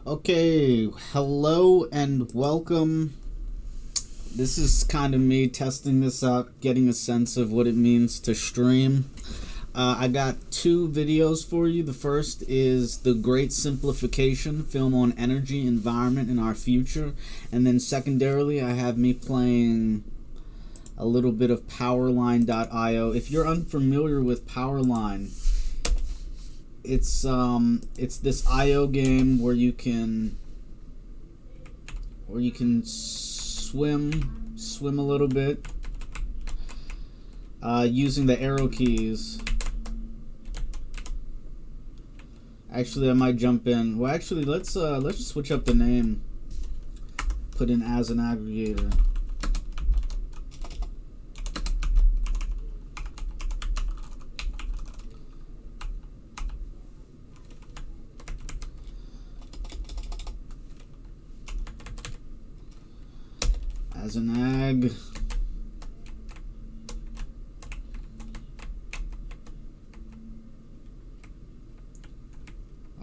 Okay, hello and welcome. This is kind of me testing this out, getting a sense of what it means to stream. I got two videos for you. The first is the Great Simplification film on energy, environment, and our future. And then secondarily, I have me playing a little bit of Powerline.io. If you're unfamiliar with Powerline, it's this IO game where you can swim a little bit using the arrow keys. Actually, I might jump in. Well, actually, let's just switch up the name. Put in as an aggregator. As an ag.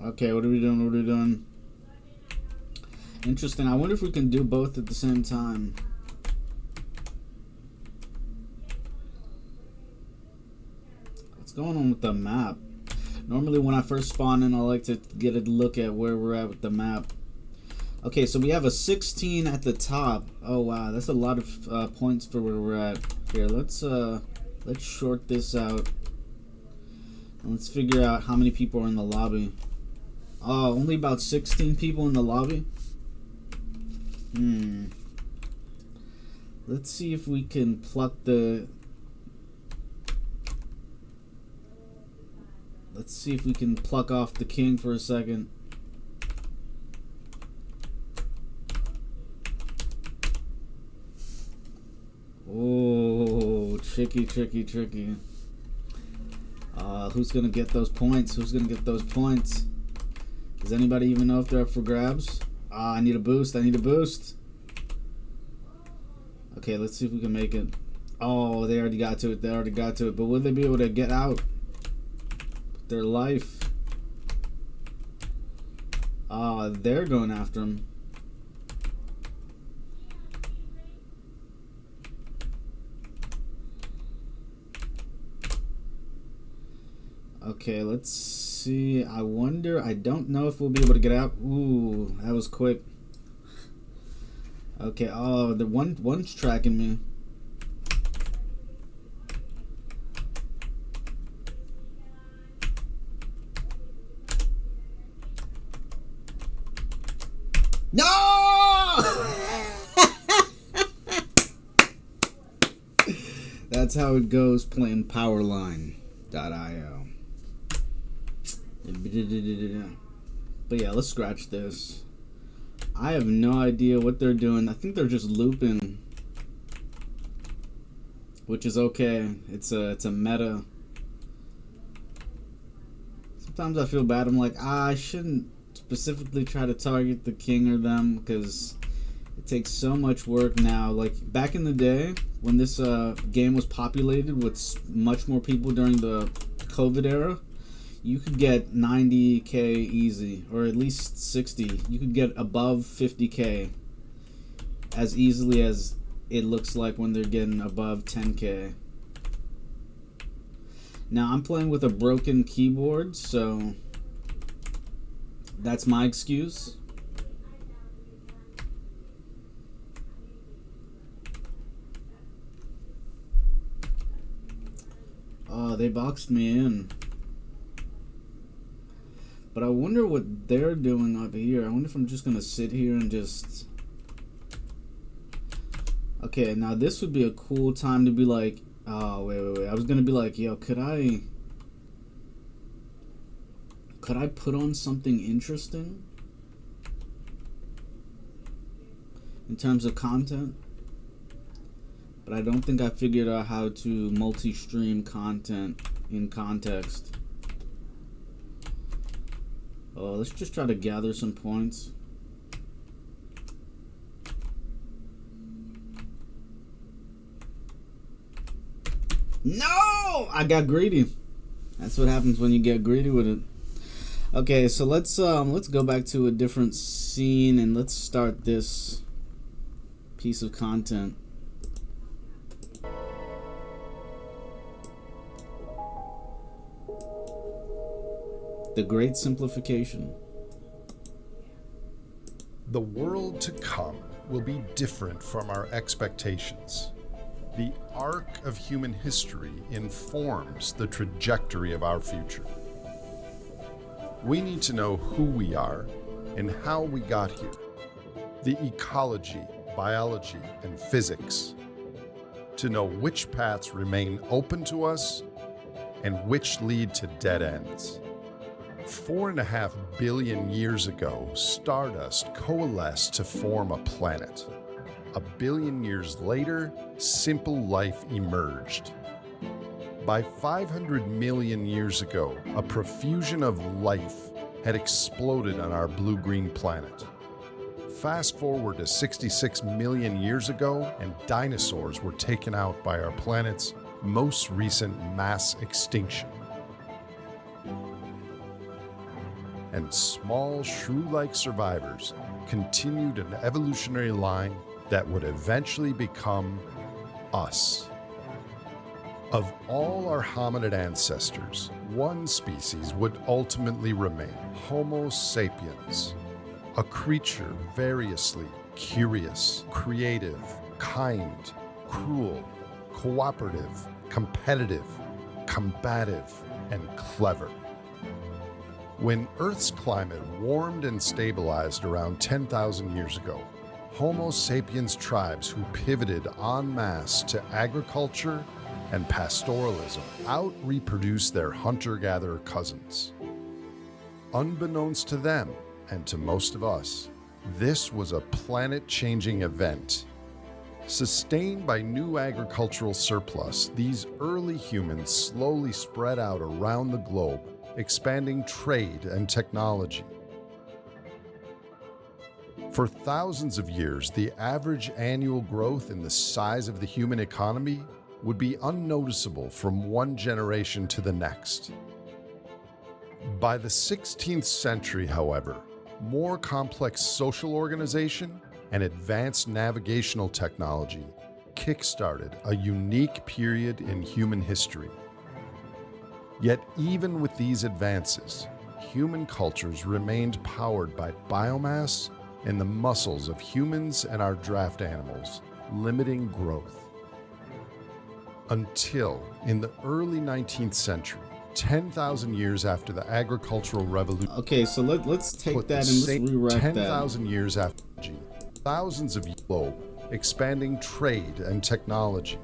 Okay, what are we doing? Interesting. I wonder if we can do both at the same time. What's going on with the map? Normally when I first spawn in, I like to get a look at where we're at with the map. Okay, so we have a 16 at the top. Oh wow, that's a lot of points for where we're at. Here, let's short this out. And let's figure out how many people are in the lobby. Oh, only about 16 people in the lobby? Let's see if we can pluck the... Let's see if we can pluck off the king for a second. Oh, tricky. Who's gonna get those points? Does anybody even know if they're up for grabs? I need a boost. Okay, let's see if we can make it. Oh, they already got to it. But will they be able to get out with their life? They're going after him. Okay, let's see. I don't know if we'll be able to get out. Ooh, that was quick. Okay, oh, the one's tracking me. No! That's how it goes playing Powerline.io. But yeah, let's scratch this. I have no idea what they're doing. I think they're just looping, which is okay. It's a meta. Sometimes I feel bad. I'm like, I shouldn't specifically try to target the king or them because it takes so much work now. Like back in the day when this game was populated with much more people during the COVID era, you could get 90k easy, or at least 60. You could get above 50k as easily as it looks like when they're getting above 10k. Now I'm playing with a broken keyboard, so that's my excuse. Oh, they boxed me in. But I wonder what they're doing up here. I wonder if I'm just gonna sit here and just... Okay, now this would be a cool time to be like... Oh, wait. I was gonna be like, yo, could I put on something interesting? In terms of content? But I don't think I figured out how to multi-stream content in context. Oh, let's just try to gather some points. No! I got greedy. That's what happens when you get greedy with it. Okay, so let's go back to a different scene and let's start this piece of content. The Great Simplification. The world to come will be different from our expectations. The arc of human history informs the trajectory of our future. We need to know who we are and how we got here. The ecology, biology, and physics. To know which paths remain open to us and which lead to dead ends. 4.5 billion years ago, stardust coalesced to form a planet. 1 billion years later, simple life emerged. By 500 million years ago, a profusion of life had exploded on our blue-green planet. Fast forward to 66 million years ago, and dinosaurs were taken out by our planet's most recent mass extinction. And small shrew-like survivors continued an evolutionary line that would eventually become us. Of all our hominid ancestors, one species would ultimately remain, Homo sapiens, a creature variously curious, creative, kind, cruel, cooperative, competitive, combative, and clever. When Earth's climate warmed and stabilized around 10,000 years ago, Homo sapiens tribes who pivoted en masse to agriculture and pastoralism out-reproduced their hunter-gatherer cousins. Unbeknownst to them, and to most of us, this was a planet-changing event. Sustained by new agricultural surplus, these early humans slowly spread out around the globe, expanding trade and technology. For thousands of years, the average annual growth in the size of the human economy would be unnoticeable from one generation to the next. By the 16th century, however, more complex social organization and advanced navigational technology kick-started a unique period in human history. Yet even with these advances, human cultures remained powered by biomass and the muscles of humans and our draft animals, limiting growth. Until, in the early 19th century, 10,000 years after the agricultural revolution. Okay, so let's take that and let's rewrite that. 10,000 years after, thousands of globe, expanding trade and technology.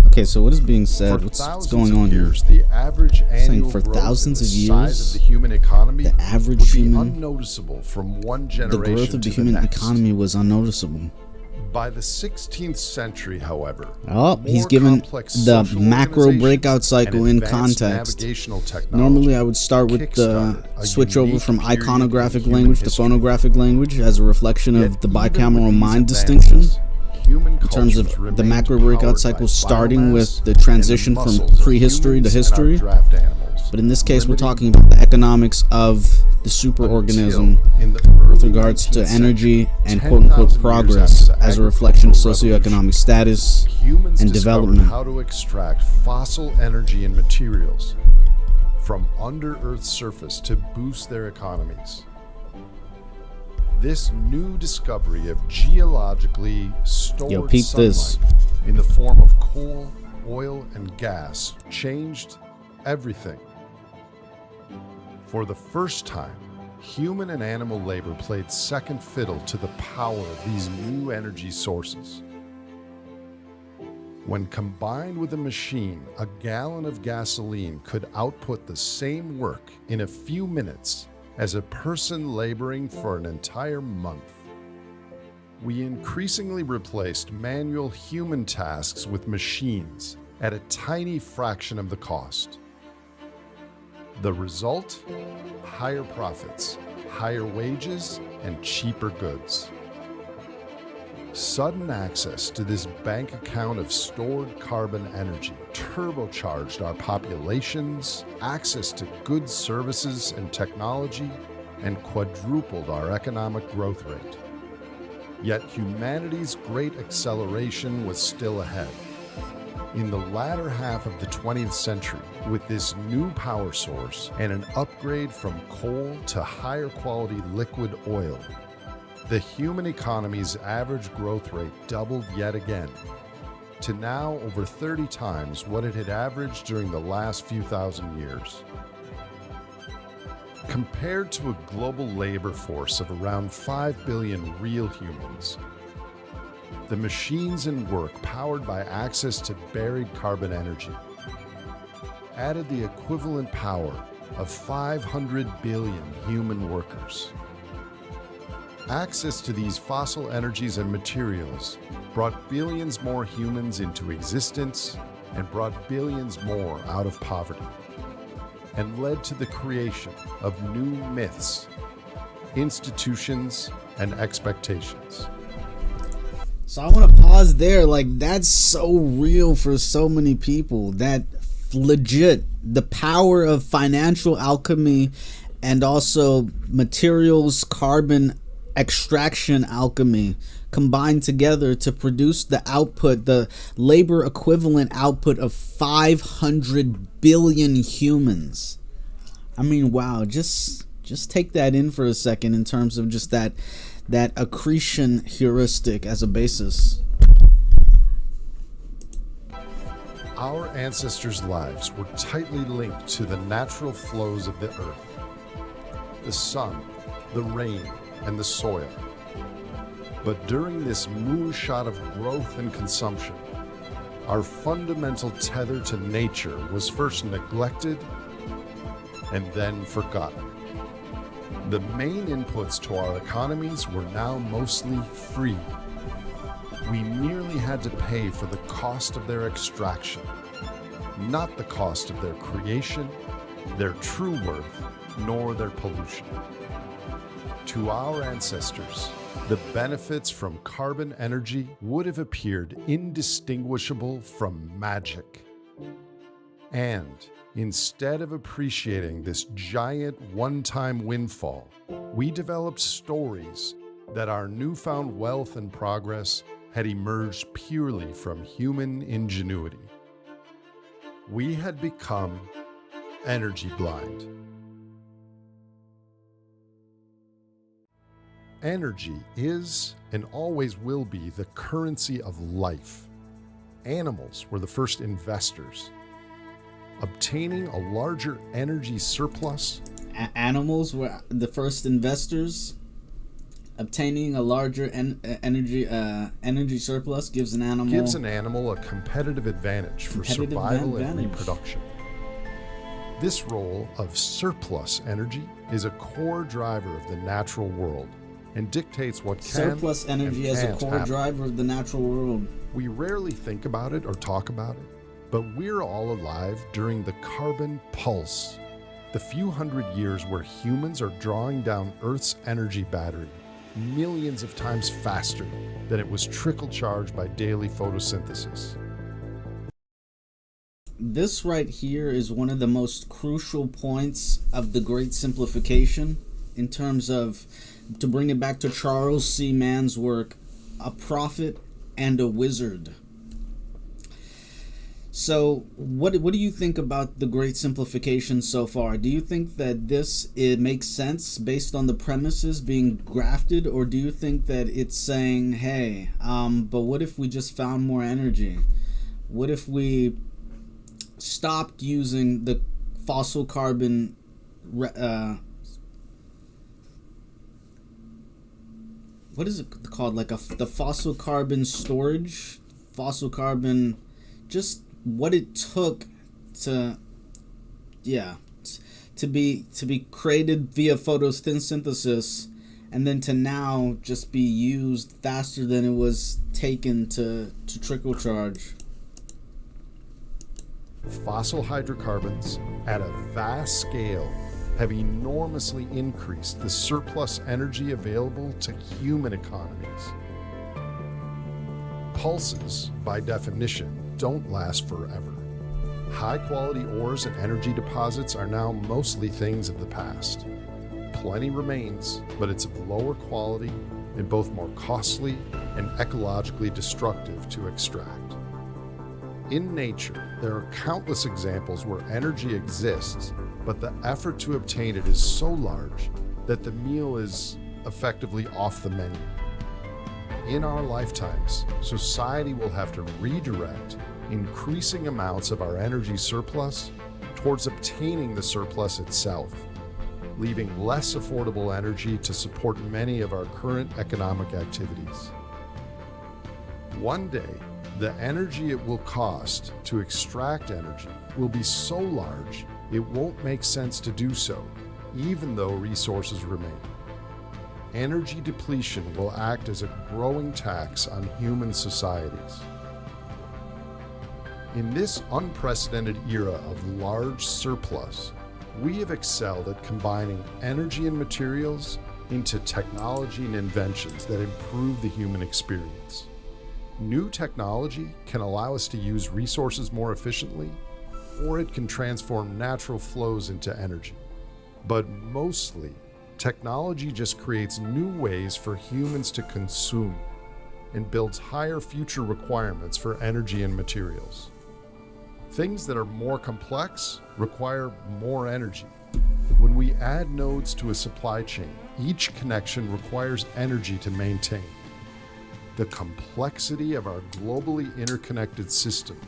Okay, so what is being said? What's going on here? The average annual for growth thousands in the of years, size of the human economy the average would be human, unnoticeable from one generation the growth of the to human the next. economy was unnoticeable. By the 16th century, however, oh, he's given the macro-breakout cycle in context. Normally, I would start with the switch over from iconographic language to phonographic language as a reflection of the bicameral mind distinction. In terms of the macro-breakout cycle starting with the transition from prehistory to history. But in this case, we're talking about the economics of the superorganism with regards to energy and quote-unquote progress as a reflection of socioeconomic status and development. How to extract fossil energy and materials from under Earth's surface to boost their economies. This new discovery of geologically stored sunlight in the form of coal, oil, and gas changed everything. For the first time, human and animal labor played second fiddle to the power of these new energy sources. When combined with a machine, a gallon of gasoline could output the same work in a few minutes as a person laboring for an entire month. We increasingly replaced manual human tasks with machines at a tiny fraction of the cost. The result? Higher profits, higher wages, and cheaper goods. Sudden access to this bank account of stored carbon energy turbocharged our populations, access to goods, services, and technology, and quadrupled our economic growth rate. Yet humanity's great acceleration was still ahead. In the latter half of the 20th century, with this new power source and an upgrade from coal to higher quality liquid oil, the human economy's average growth rate doubled yet again, to now over 30 times what it had averaged during the last few thousand years. Compared to a global labor force of around 5 billion real humans, the machines and work powered by access to buried carbon energy added the equivalent power of 500 billion human workers. Access to these fossil energies and materials brought billions more humans into existence and brought billions more out of poverty, and led to the creation of new myths, institutions, and expectations. So I want to pause there. Like, that's so real for so many people. That legit, the power of financial alchemy and also materials, carbon extraction alchemy combined together to produce the output, the labor equivalent output of 500 billion humans. I mean, wow, just take that in for a second in terms of just that accretion heuristic as a basis. Our ancestors' lives were tightly linked to the natural flows of the earth, the sun, the rain, and the soil. But during this moonshot of growth and consumption, our fundamental tether to nature was first neglected and then forgotten. The main inputs to our economies were now mostly free. We merely had to pay for the cost of their extraction, not the cost of their creation, their true worth, nor their pollution. To our ancestors, the benefits from carbon energy would have appeared indistinguishable from magic. And instead of appreciating this giant one-time windfall, we developed stories that our newfound wealth and progress had emerged purely from human ingenuity. We had become energy blind. Energy is and always will be the currency of life. Animals were the first investors. Obtaining a larger energy surplus. Animals were the first investors. Obtaining a larger energy surplus gives an animal a competitive advantage for survival and reproduction. This role of surplus energy is a core driver of the natural world and dictates what can surplus energy as a core happen. driver of the natural world. We rarely think about it or talk about it, but we're all alive during the carbon pulse, the few hundred years where humans are drawing down Earth's energy battery millions of times faster than it was trickle-charged by daily photosynthesis. This right here is one of the most crucial points of the Great Simplification in terms of, to bring it back to Charles C. Mann's work, a prophet and a wizard. So what do you think about the Great Simplification so far? Do you think that it makes sense based on the premises being grafted, or do you think that it's saying, hey, but what if we just found more energy? What if we stopped using the fossil carbon what is it called, like the fossil carbon storage, fossil carbon, just what it took to be created via photosynthesis, and then to now just be used faster than it was taken to trickle charge. Fossil hydrocarbons at a vast scale have enormously increased the surplus energy available to human economies. Pulses, by definition, don't last forever. High-quality ores and energy deposits are now mostly things of the past. Plenty remains, but it's of lower quality and both more costly and ecologically destructive to extract. In nature, there are countless examples where energy exists, but the effort to obtain it is so large that the meal is effectively off the menu. In our lifetimes, society will have to redirect increasing amounts of our energy surplus towards obtaining the surplus itself, leaving less affordable energy to support many of our current economic activities. One day, the energy it will cost to extract energy will be so large it won't make sense to do so, even though resources remain. Energy depletion will act as a growing tax on human societies. In this unprecedented era of large surplus, we have excelled at combining energy and materials into technology and inventions that improve the human experience. New technology can allow us to use resources more efficiently, or it can transform natural flows into energy. But mostly, technology just creates new ways for humans to consume and builds higher future requirements for energy and materials. Things that are more complex require more energy. When we add nodes to a supply chain, each connection requires energy to maintain. The complexity of our globally interconnected system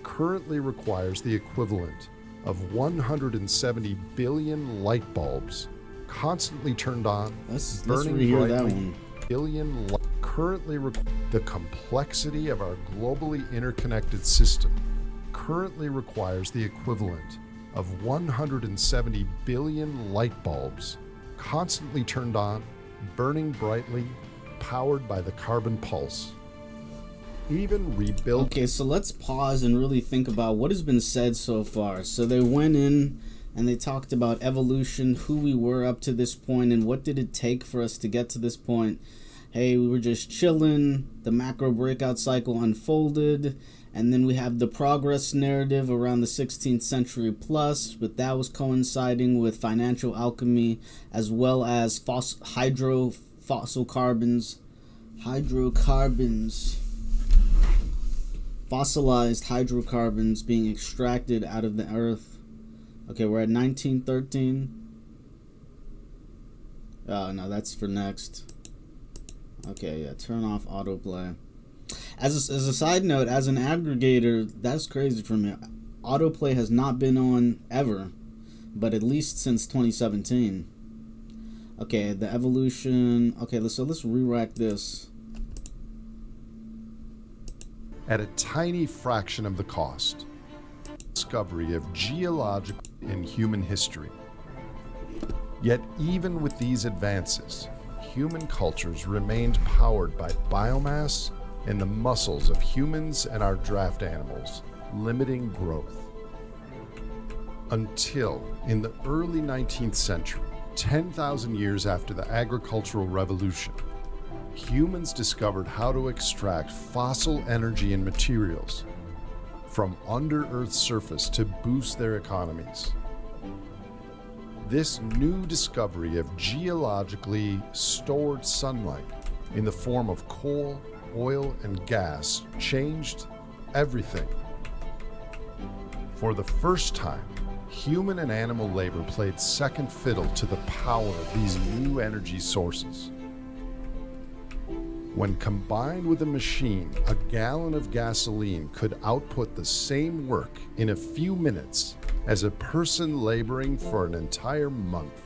currently requires the equivalent of 170 billion light bulbs constantly turned on, burning brightly. The complexity of our globally interconnected system currently requires the equivalent of 170 billion light bulbs constantly turned on, burning brightly, powered by the carbon pulse. Even rebuild. Okay, so let's pause and really think about what has been said so far. So they went in and they talked about evolution, who we were up to this point, and what did it take for us to get to this point. Hey, we were just chilling, the macro-breakout cycle unfolded, and then we have the progress narrative around the 16th century plus, but that was coinciding with financial alchemy as well as hydrocarbons, fossilized hydrocarbons being extracted out of the earth. Okay, we're at 1913. Oh, no, that's for next. Okay, yeah, turn off autoplay. As a side note, as an aggregator, that's crazy for me. Autoplay has not been on ever, but at least since 2017. Okay, the evolution. Okay, let's re-rack this. At a tiny fraction of the cost. Discovery of geological and human history. Yet even with these advances, human cultures remained powered by biomass and the muscles of humans and our draft animals, limiting growth. Until, in the early 19th century, 10,000 years after the agricultural revolution, humans discovered how to extract fossil energy and materials from under Earth's surface to boost their economies. This new discovery of geologically stored sunlight in the form of coal, oil, and gas changed everything. For the first time, human and animal labor played second fiddle to the power of these new energy sources. When combined with a machine, a gallon of gasoline could output the same work in a few minutes as a person laboring for an entire month.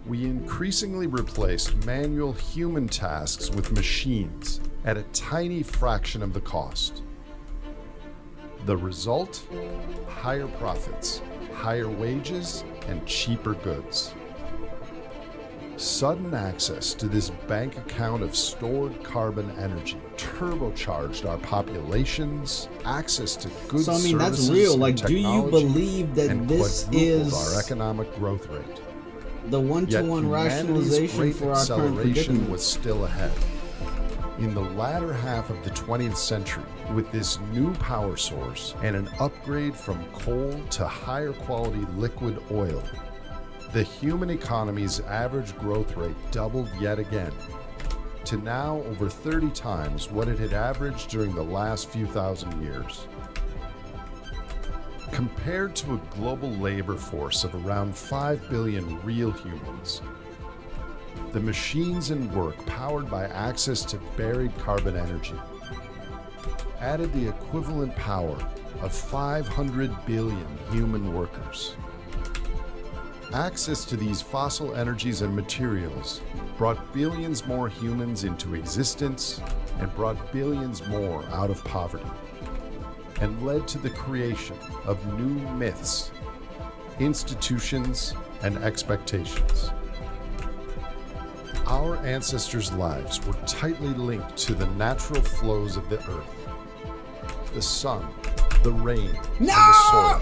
We increasingly replaced manual human tasks with machines at a tiny fraction of the cost. The result? Higher profits, higher wages, and cheaper goods. Sudden access to this bank account of stored carbon energy turbocharged our populations, access to goods, so I mean, services, that's real. and Like, do you believe that this is our economic growth rate? The one-to-one rationalization for our current predicament was still ahead. In the latter half of the 20th century, with this new power source and an upgrade from coal to higher quality liquid oil, the human economy's average growth rate doubled yet again, to now over 30 times what it had averaged during the last few thousand years. Compared to a global labor force of around 5 billion real humans, the machines and work powered by access to buried carbon energy added the equivalent power of 500 billion human workers. Access to these fossil energies and materials brought billions more humans into existence and brought billions more out of poverty, and led to the creation of new myths, institutions, and expectations. Our ancestors' lives were tightly linked to the natural flows of the earth, the sun, the rain, and the soil.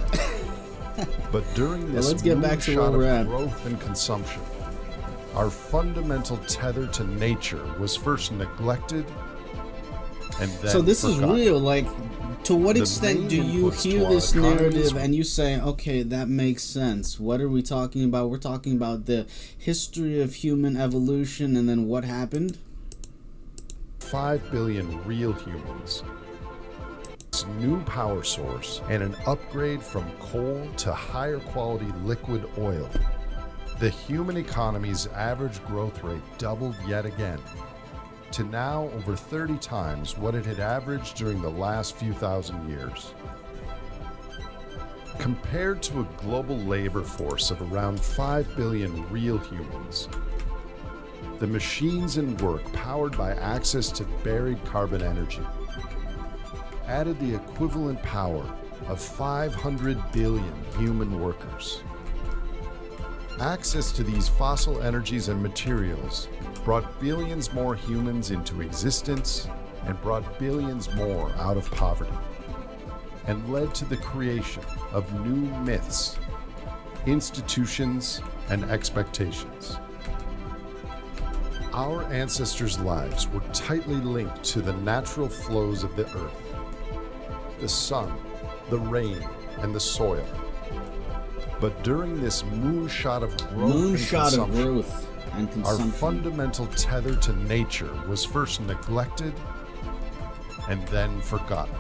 But during this moonshot of growth and consumption, our fundamental tether to nature was first neglected and then So this forgotten. is real. Like, to what extent do you hear this narrative and you say, okay, that makes sense? What are we talking about? We're talking about the history of human evolution and then what happened? 5 billion real humans. This new power source and an upgrade from coal to higher quality liquid oil, the human economy's average growth rate doubled yet again, to now over 30 times what it had averaged during the last few thousand years. Compared to a global labor force of around 5 billion real humans, the machines and work powered by access to buried carbon energy added the equivalent power of 500 billion human workers. Access to these fossil energies and materials brought billions more humans into existence and brought billions more out of poverty, and led to the creation of new myths, institutions, and expectations. Our ancestors' lives were tightly linked to the natural flows of the earth, the sun, the rain, and the soil. But during this moonshot of growth and consumption, our fundamental tether to nature was first neglected and then forgotten.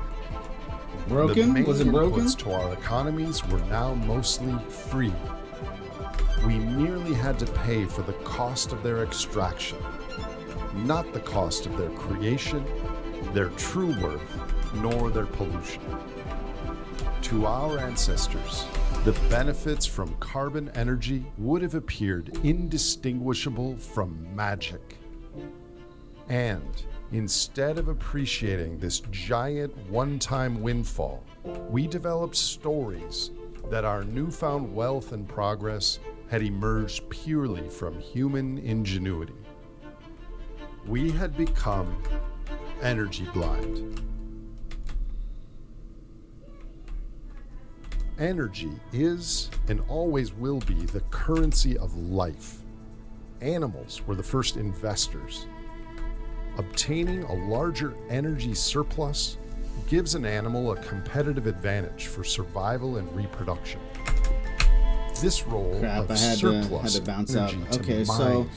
Broken? The main Was it broken? inputs to our economies were now mostly free. We merely had to pay for the cost of their extraction, not the cost of their creation, their true worth, nor their pollution. To our ancestors, the benefits from carbon energy would have appeared indistinguishable from magic. And instead of appreciating this giant one-time windfall, we developed stories that our newfound wealth and progress had emerged purely from human ingenuity. We had become energy blind. Energy is and always will be the currency of life. Animals were the first investors. Obtaining a larger energy surplus gives an animal a competitive advantage for survival and reproduction. This role of surplus had to bounce out. energy Okay, to so mine,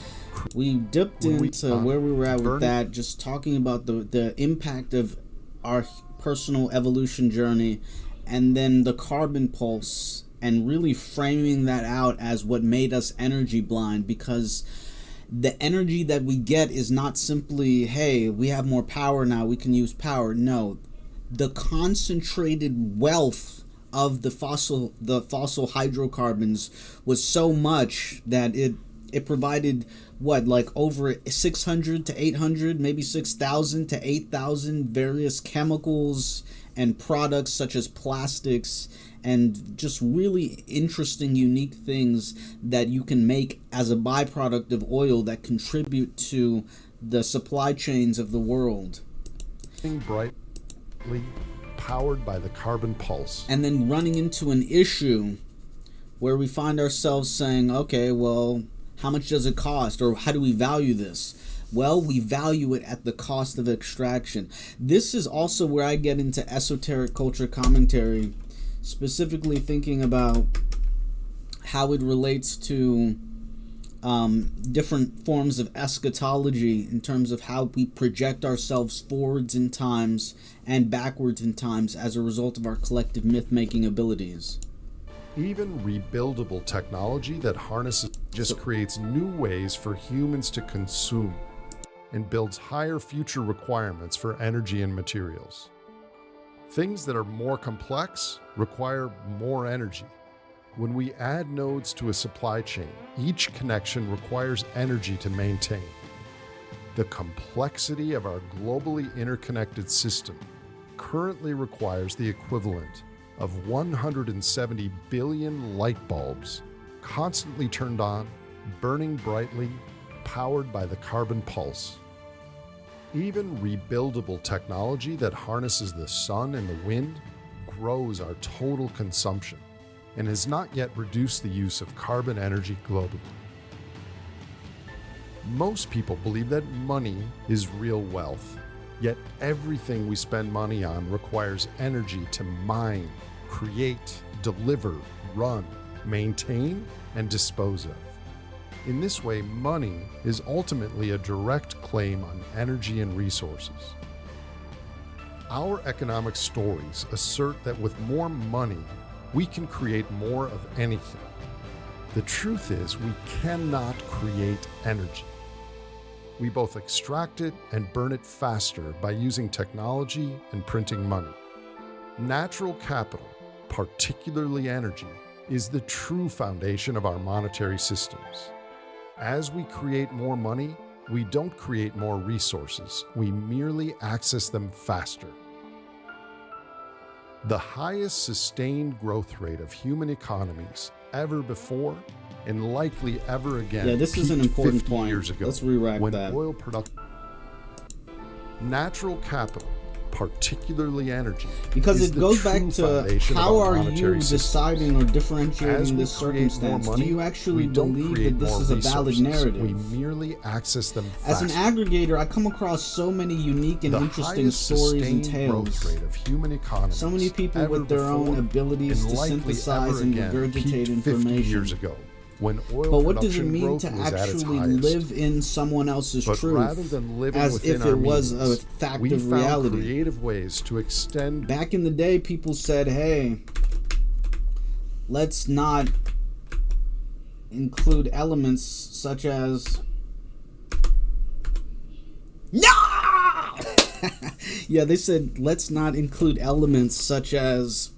we dipped into where we were at with that, just talking about the impact of our personal evolution journey, and then the carbon pulse, and really framing that out as what made us energy blind, because the energy that we get is not simply, hey, we have more power now, we can use power. No, the concentrated wealth of the fossil hydrocarbons was so much that it provided like over 600 to 800, maybe 6,000 to 8,000 various chemicals and products such as plastics and just really interesting, unique things that you can make as a byproduct of oil that contribute to the supply chains of the world. Brightly powered by the carbon pulse. And then running into an issue where we find ourselves saying, okay, well, how much does it cost, or how do we value this? Well, we value it at the cost of extraction. This is also where I get into esoteric culture commentary, specifically thinking about how it relates to different forms of eschatology in terms of how we project ourselves forwards in times and backwards in times as a result of our collective myth-making abilities. Even rebuildable technology that harnesses just creates new ways for humans to consume and builds higher future requirements for energy and materials. Things that are more complex require more energy. When we add nodes to a supply chain, each connection requires energy to maintain. The complexity of our globally interconnected system currently requires the equivalent of 170 billion light bulbs constantly turned on, burning brightly, powered by the carbon pulse. Even rebuildable technology that harnesses the sun and the wind grows our total consumption and has not yet reduced the use of carbon energy globally. Most people believe that money is real wealth, yet everything we spend money on requires energy to mine, create, deliver, run, maintain, and dispose of. In this way, money is ultimately a direct claim on energy and resources. Our economic stories assert that with more money, we can create more of anything. The truth is, we cannot create energy. We both extract it and burn it faster by using technology and printing money. Natural capital, particularly energy, is the true foundation of our monetary systems. As we create more money, we don't create more resources. We merely access them faster. The highest sustained growth rate of human economies ever before and likely ever again. Yeah, this is an important 50 point. years ago, Let's re-rack when that. oil production, natural capital, particularly energy, because is it the goes true back to foundation of how our are you monetary systems. deciding or As differentiating we this create more circumstance? money, Do you actually we don't believe create that this more is a valid resources. narrative? We merely access them As an faster. aggregator, I come across so many unique and The interesting highest stories and sustained growth tales. rate of human economies So many people ever with their own before abilities and to likely synthesize ever and again regurgitate peaked 50 information. years ago, when oil But what does it production mean growth to was at its actually highest. live in someone else's But truth rather than living as within if our it was means, a fact we of found reality? creative ways to extend. Back in the day, people said, hey, let's not include elements such as... No! Yeah, they said, let's not include elements such as...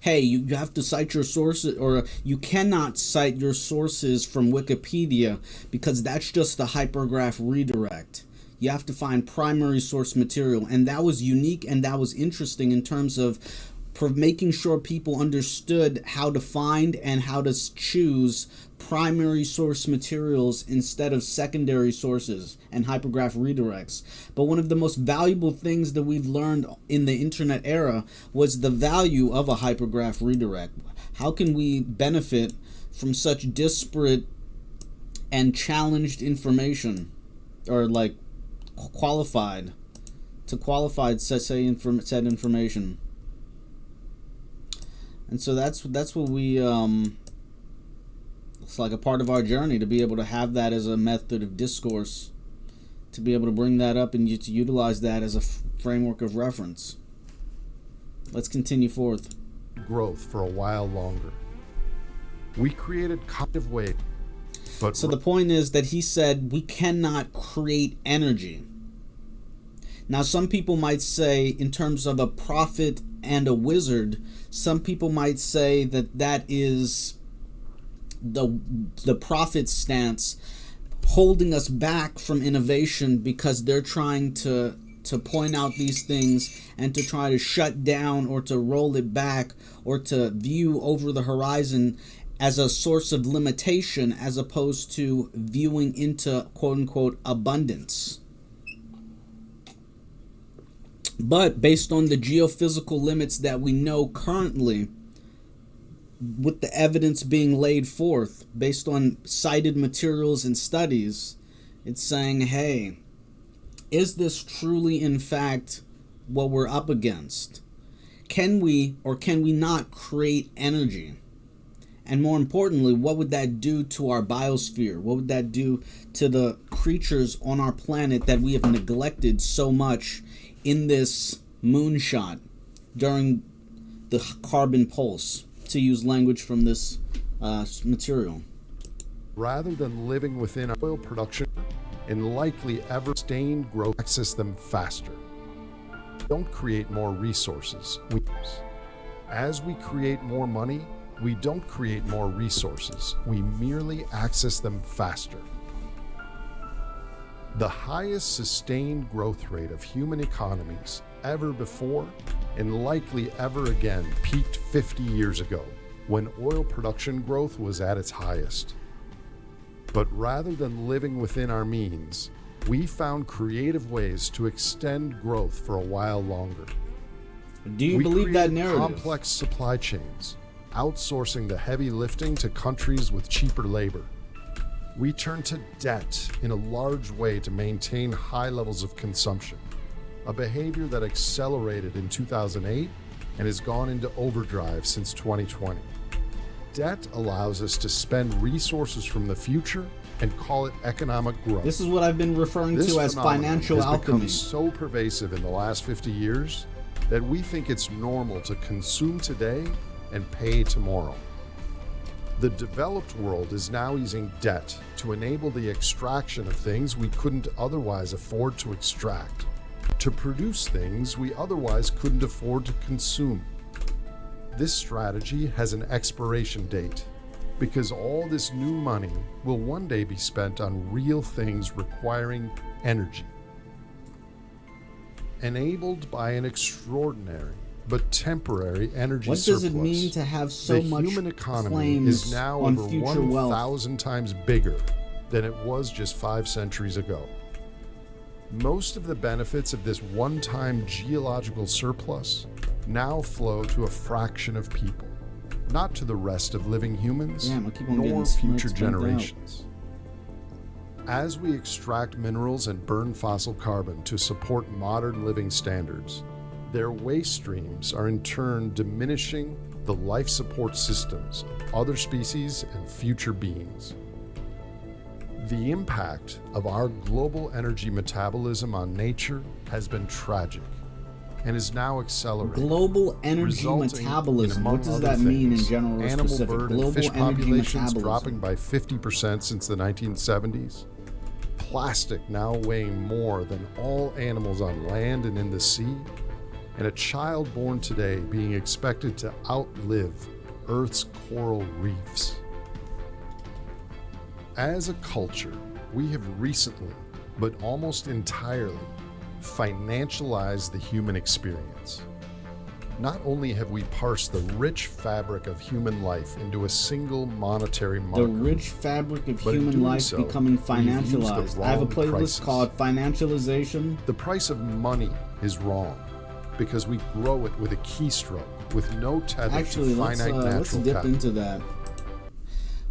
hey, you have to cite your sources, or you cannot cite your sources from Wikipedia because that's just a hypergraph redirect. You have to find primary source material, and that was unique and that was interesting in terms of making sure people understood how to find and how to choose primary source materials instead of secondary sources and hypergraph redirects. But one of the most valuable things that we've learned in the internet era was the value of a hypergraph redirect. How can we benefit from such disparate and challenged information, or like qualified said information? And so that's what we it's like a part of our journey to be able to have that as a method of discourse, to be able to bring that up and to utilize that as a framework of reference. Let's continue forth. Growth for a while longer. We created cognitive waves. But so the point is that he said we cannot create energy. Now, some people might say, in terms of a prophet and a wizard, some people might say that that is the prophet's stance, holding us back from innovation because they're trying to point out these things and to try to shut down or to roll it back or to view over the horizon as a source of limitation as opposed to viewing into quote-unquote abundance. But based on the geophysical limits that we know currently, with the evidence being laid forth, based on cited materials and studies, It's saying, hey, is this truly in fact what we're up against? Can we or can we not create energy? And more importantly, what would that do to our biosphere? What would that do to the creatures on our planet that we have neglected so much in this moonshot during the carbon pulse, to use language from this material? Rather than living within oil production and likely ever sustained growth, access them faster. Don't create more resources. As we create more money, we don't create more resources. We merely access them faster. The highest sustained growth rate of human economies ever before and likely ever again peaked 50 years ago when oil production growth was at its highest. But rather than living within our means, we found creative ways to extend growth for a while longer. Do you believe that narrative? Complex supply chains, outsourcing the heavy lifting to countries with cheaper labor. We turned to debt in a large way to maintain high levels of consumption, a behavior that accelerated in 2008 and has gone into overdrive since 2020. Debt allows us to spend resources from the future and call it economic growth. This is what I've been referring to as financial alchemy. This phenomenon has become so pervasive in the last 50 years that we think it's normal to consume today and pay tomorrow. The developed world is now using debt to enable the extraction of things we couldn't otherwise afford to extract, to produce things we otherwise couldn't afford to consume. This strategy has an expiration date because all this new money will one day be spent on real things requiring energy. Enabled by an extraordinary but temporary energy surplus. What does it mean to have so much The human economy is now over 1,000 times bigger than it was just 5 centuries ago. Most of the benefits of this one-time geological surplus now flow to a fraction of people, not to the rest of living humans, nor future generations. As we extract minerals and burn fossil carbon to support modern living standards, their waste streams are in turn diminishing the life support systems of other species and future beings. The impact of our global energy metabolism on nature has been tragic and is now accelerating. Global energy metabolism. What does that mean in general or animal, specific? bird, Global and fish energy populations metabolism dropping by 50% since the 1970s. Plastic now weighing more than all animals on land and in the sea. And a child born today being expected to outlive Earth's coral reefs. As a culture, we have recently, but almost entirely, financialized the human experience. Not only have we parsed the rich fabric of human life into a single monetary marker, the rich fabric of human life becoming financialized. I have a playlist called Financialization. The price of money is wrong because we grow it with a keystroke, with no tether to finite natural let's dip capital. into that.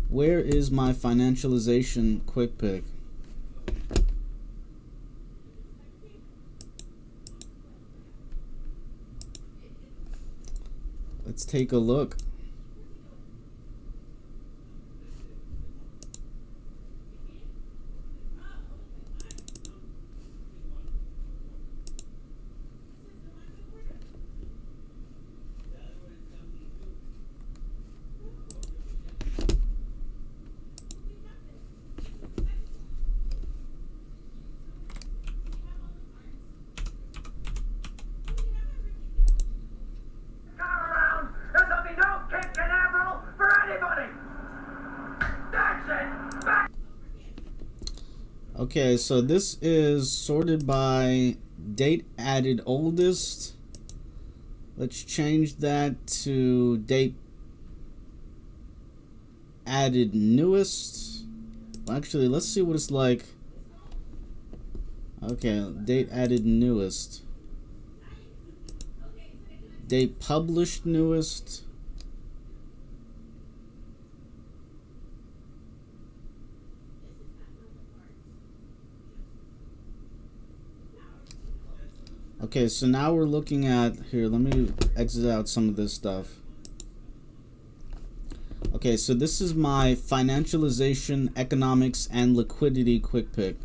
Where is my financialization quick pick? Let's take a look. Okay, so this is sorted by date added oldest. Let's change that to date added newest. Actually, let's see what it's like. Okay, date added newest. Date published newest. Okay, so now we're looking at, here, let me exit out some of this stuff. Okay, so this is my financialization, economics, and liquidity quick pick.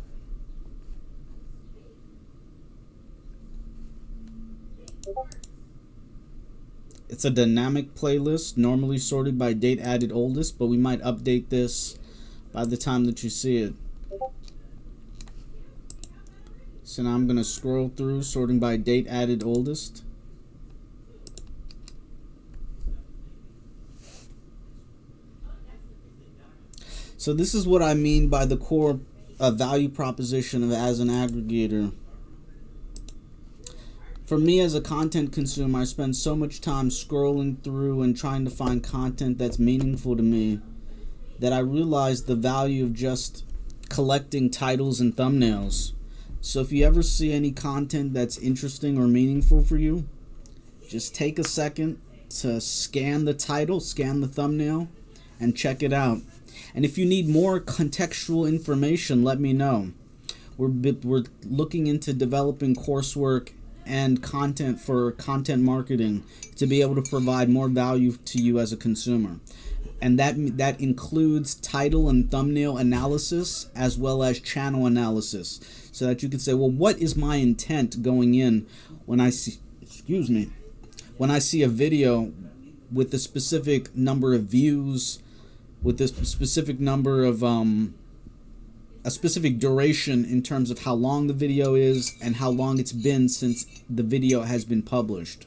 It's a dynamic playlist, normally sorted by date added oldest, but we might update this by the time that you see it. So now I'm going to scroll through, sorting by date added oldest. So this is what I mean by the core value proposition of as an aggregator. For me as a content consumer, I spend so much time scrolling through and trying to find content that's meaningful to me that I realize the value of just collecting titles and thumbnails. So if you ever see any content that's interesting or meaningful for you, just take a second to scan the title, scan the thumbnail, and check it out. And if you need more contextual information, let me know. We're looking into developing coursework and content for content marketing to be able to provide more value to you as a consumer. And that includes title and thumbnail analysis as well as channel analysis, so that you can say, well, what is my intent going in when I see, when I see a video with a specific number of views, with a specific number of a specific duration in terms of how long the video is and how long it's been since the video has been published.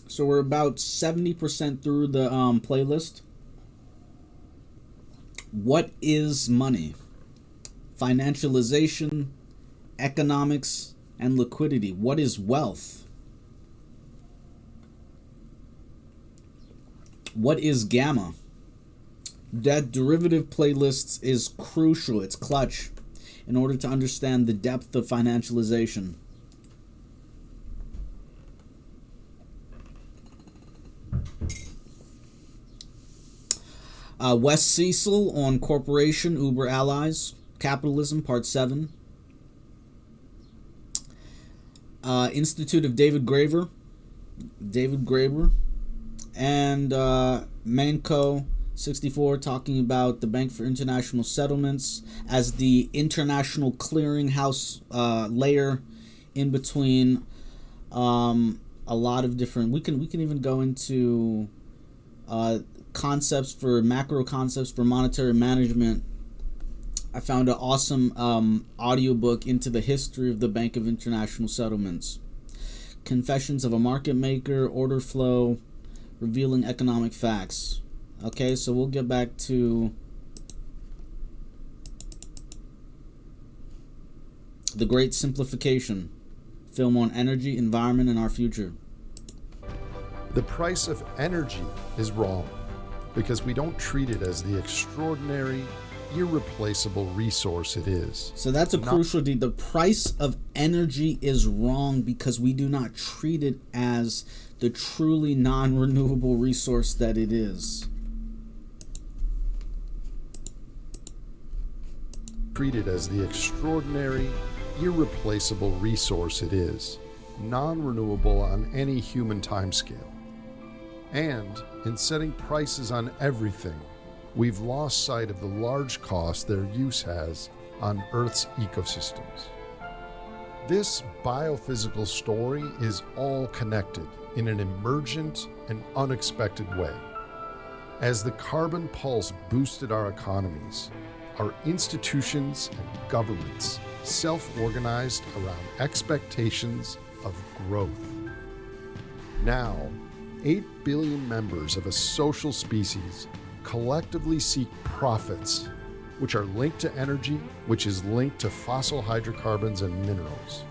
So we're about 70% through the playlist. What is money? Financialization, economics, and liquidity. What is wealth? What is gamma? That derivative playlist is crucial. It's clutch in order to understand the depth of financialization. Wes Cecil on Corporation, Uber Allies, Capitalism, Part 7. Institute of David Graeber, and Manco 64 talking about the Bank for International Settlements as the international clearinghouse layer in between a lot of different. We can even go into concepts for macro concepts for monetary management. I found an awesome audiobook into the history of the Bank of International Settlements. Confessions of a Market Maker, Order Flow, Revealing Economic Facts. Okay, so we'll get back to The Great Simplification, film on energy, environment, and our future. The price of energy is wrong because we don't treat it as the extraordinary, irreplaceable resource it is. So that's a crucial deed. The price of energy is wrong because we do not treat it as the truly non-renewable resource that it is. Treat it as the extraordinary, irreplaceable resource it is, non-renewable on any human timescale. And in setting prices on everything, we've lost sight of the large cost their use has on Earth's ecosystems. This biophysical story is all connected in an emergent and unexpected way. As the carbon pulse boosted our economies, our institutions and governments self-organized around expectations of growth. Now, 8 billion members of a social species collectively seek profits, which are linked to energy, which is linked to fossil hydrocarbons and minerals.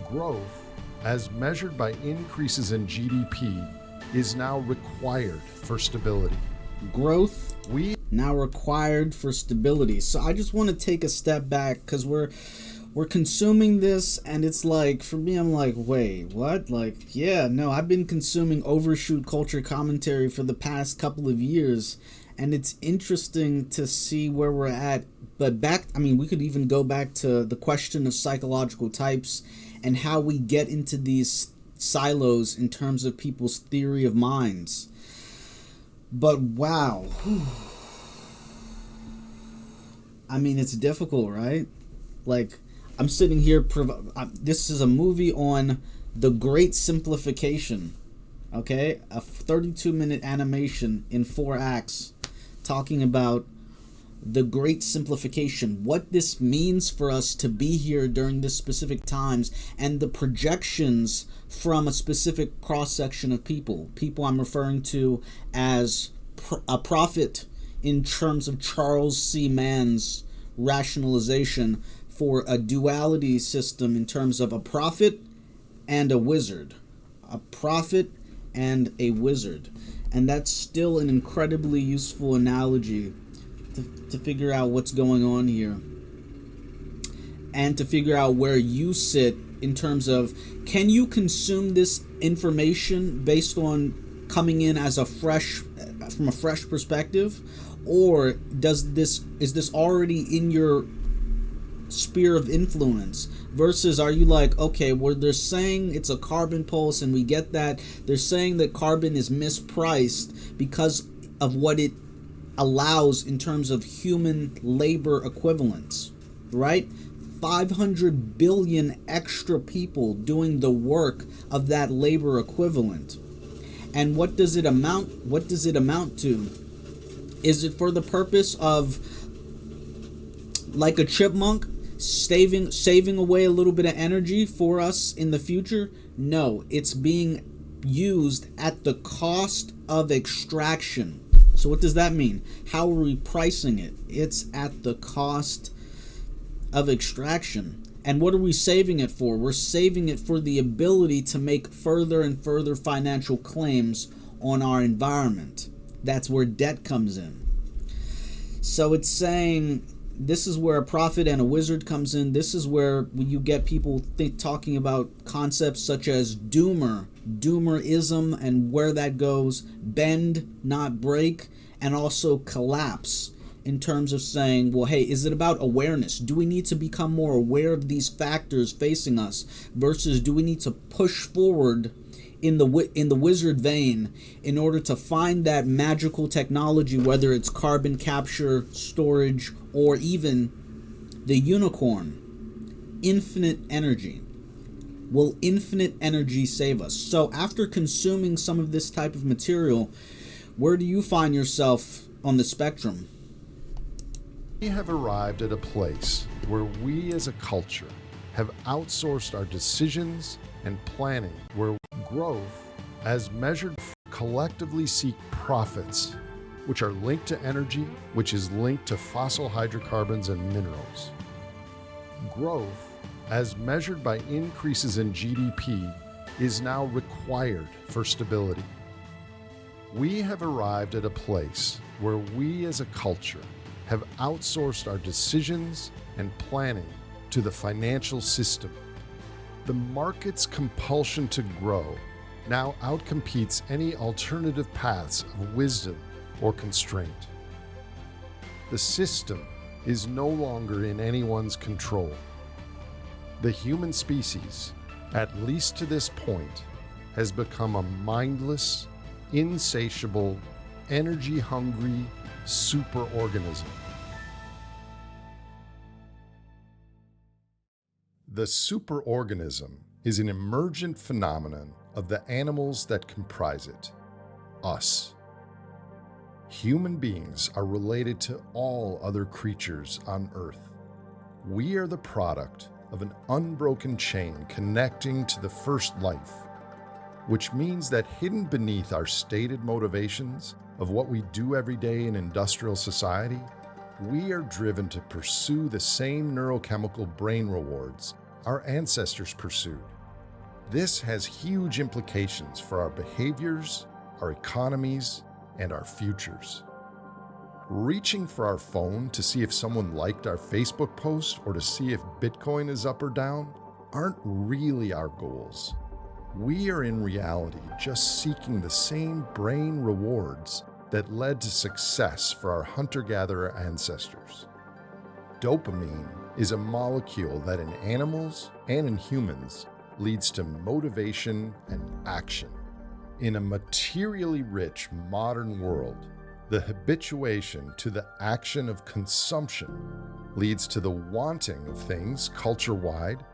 Growth, as measured by increases in GDP, is now required for stability. Growth now required for stability. So I just want to take a step back because we're consuming this, and it's like, for me, I'm like, wait, what? Like, yeah, no, I've been consuming overshoot culture commentary for the past couple of years, And it's interesting to see where we're at. But we could even go back to the question of psychological types and how we get into these silos in terms of people's theory of minds. But wow. I mean, it's difficult, right? Like, I'm sitting here, this is a movie on the Great Simplification, okay? A 32-minute animation in 4 acts talking about the Great Simplification, what this means for us to be here during this specific times, and the projections from a specific cross-section of people. People I'm referring to as a prophet in terms of Charles C. Mann's rationalization for a duality system in terms of a prophet and a wizard. A prophet and a wizard. And that's still an incredibly useful analogy to figure out what's going on here. And to figure out where you sit in terms of, can you consume this information based on coming in as from a fresh perspective? Or is this already in your sphere of influence? Versus, are you like, okay, well, they're saying it's a carbon pulse and we get that. They're saying that carbon is mispriced because of what it allows in terms of human labor equivalents, right? 500 billion extra people doing the work of that labor equivalent. And what does it amount to? Is it for the purpose of, like a chipmunk, saving away a little bit of energy for us in the future? No, it's being used at the cost of extraction. So what does that mean? How are we pricing it? It's at the cost of extraction. And what are we saving it for? We're saving it for the ability to make further and further financial claims on our environment. That's where debt comes in. So it's saying, this is where a prophet and a wizard comes in. This is where you get people talking about concepts such as doomerism and where that goes, bend, not break, and also collapse, in terms of saying, well, hey, is it about awareness? Do we need to become more aware of these factors facing us, versus do we need to push forward in the wizard vein in order to find that magical technology, whether it's carbon capture, storage, or even the unicorn, infinite energy? Will infinite energy save us? So after consuming some of this type of material, where do you find yourself on the spectrum? We have arrived at a place where we as a culture have outsourced our decisions and planning, where growth, as measured, collectively seek profits, which are linked to energy, which is linked to fossil hydrocarbons and minerals. Growth, as measured by increases in GDP, is now required for stability. We have arrived at a place where we as a culture have outsourced our decisions and planning to the financial system. The market's compulsion to grow now outcompetes any alternative paths of wisdom or constraint. The system is no longer in anyone's control. The human species, at least to this point, has become a mindless, insatiable, energy-hungry superorganism. The superorganism is an emergent phenomenon of the animals that comprise it, us. Human beings are related to all other creatures on Earth. We are the product of an unbroken chain connecting to the first life, which means that hidden beneath our stated motivations of what we do every day in industrial society, we are driven to pursue the same neurochemical brain rewards our ancestors pursued. This has huge implications for our behaviors, our economies, and our futures. Reaching for our phone to see if someone liked our Facebook post or to see if Bitcoin is up or down aren't really our goals. We are in reality just seeking the same brain rewards that led to success for our hunter-gatherer ancestors. Dopamine is a molecule that in animals and in humans leads to motivation and action. In a materially rich modern world, the habituation to the action of consumption leads to the wanting of things culture-wide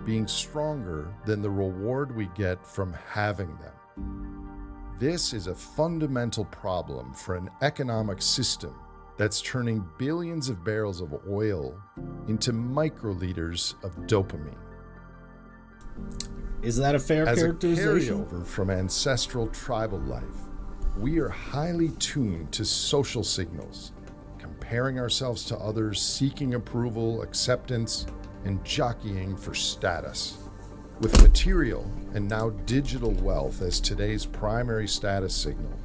being stronger than the reward we get from having them. This is a fundamental problem for an economic system that's turning billions of barrels of oil into microliters of dopamine. Is that a fair characterization? As a carryover from ancestral tribal life, we are highly tuned to social signals, comparing ourselves to others, seeking approval, acceptance, and jockeying for status. With material and now digital wealth as today's primary status signal,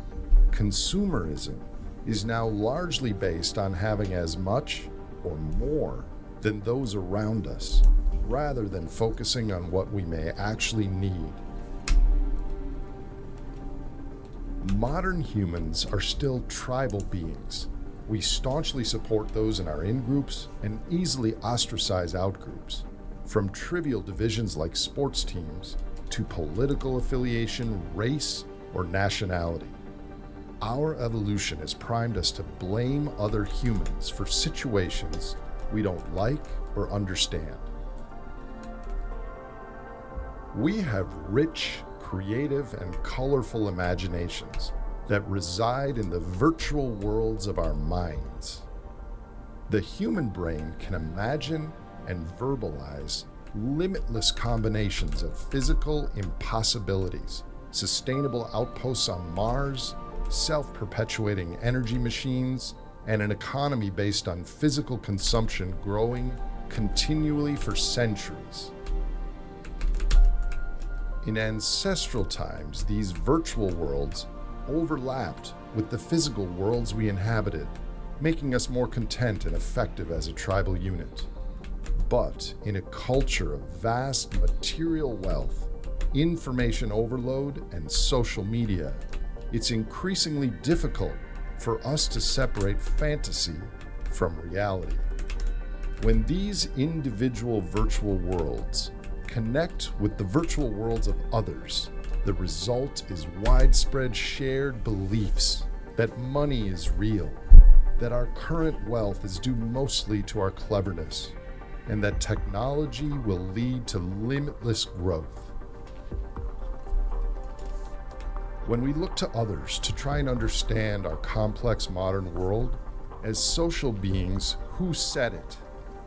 consumerism is now largely based on having as much or more than those around us, rather than focusing on what we may actually need. Modern humans are still tribal beings. We staunchly support those in our in-groups and easily ostracize out-groups, from trivial divisions like sports teams to political affiliation, race, or nationality. Our evolution has primed us to blame other humans for situations we don't like or understand. We have rich, creative, and colorful imaginations that reside in the virtual worlds of our minds. The human brain can imagine and verbalize limitless combinations of physical impossibilities, sustainable outposts on Mars, self-perpetuating energy machines, and an economy based on physical consumption growing continually for centuries. In ancestral times, these virtual worlds overlapped with the physical worlds we inhabited, making us more content and effective as a tribal unit. But in a culture of vast material wealth, information overload, and social media, it's increasingly difficult for us to separate fantasy from reality. When these individual virtual worlds connect with the virtual worlds of others, the result is widespread shared beliefs that money is real, that our current wealth is due mostly to our cleverness, and that technology will lead to limitless growth. When we look to others to try and understand our complex modern world, as social beings, who said it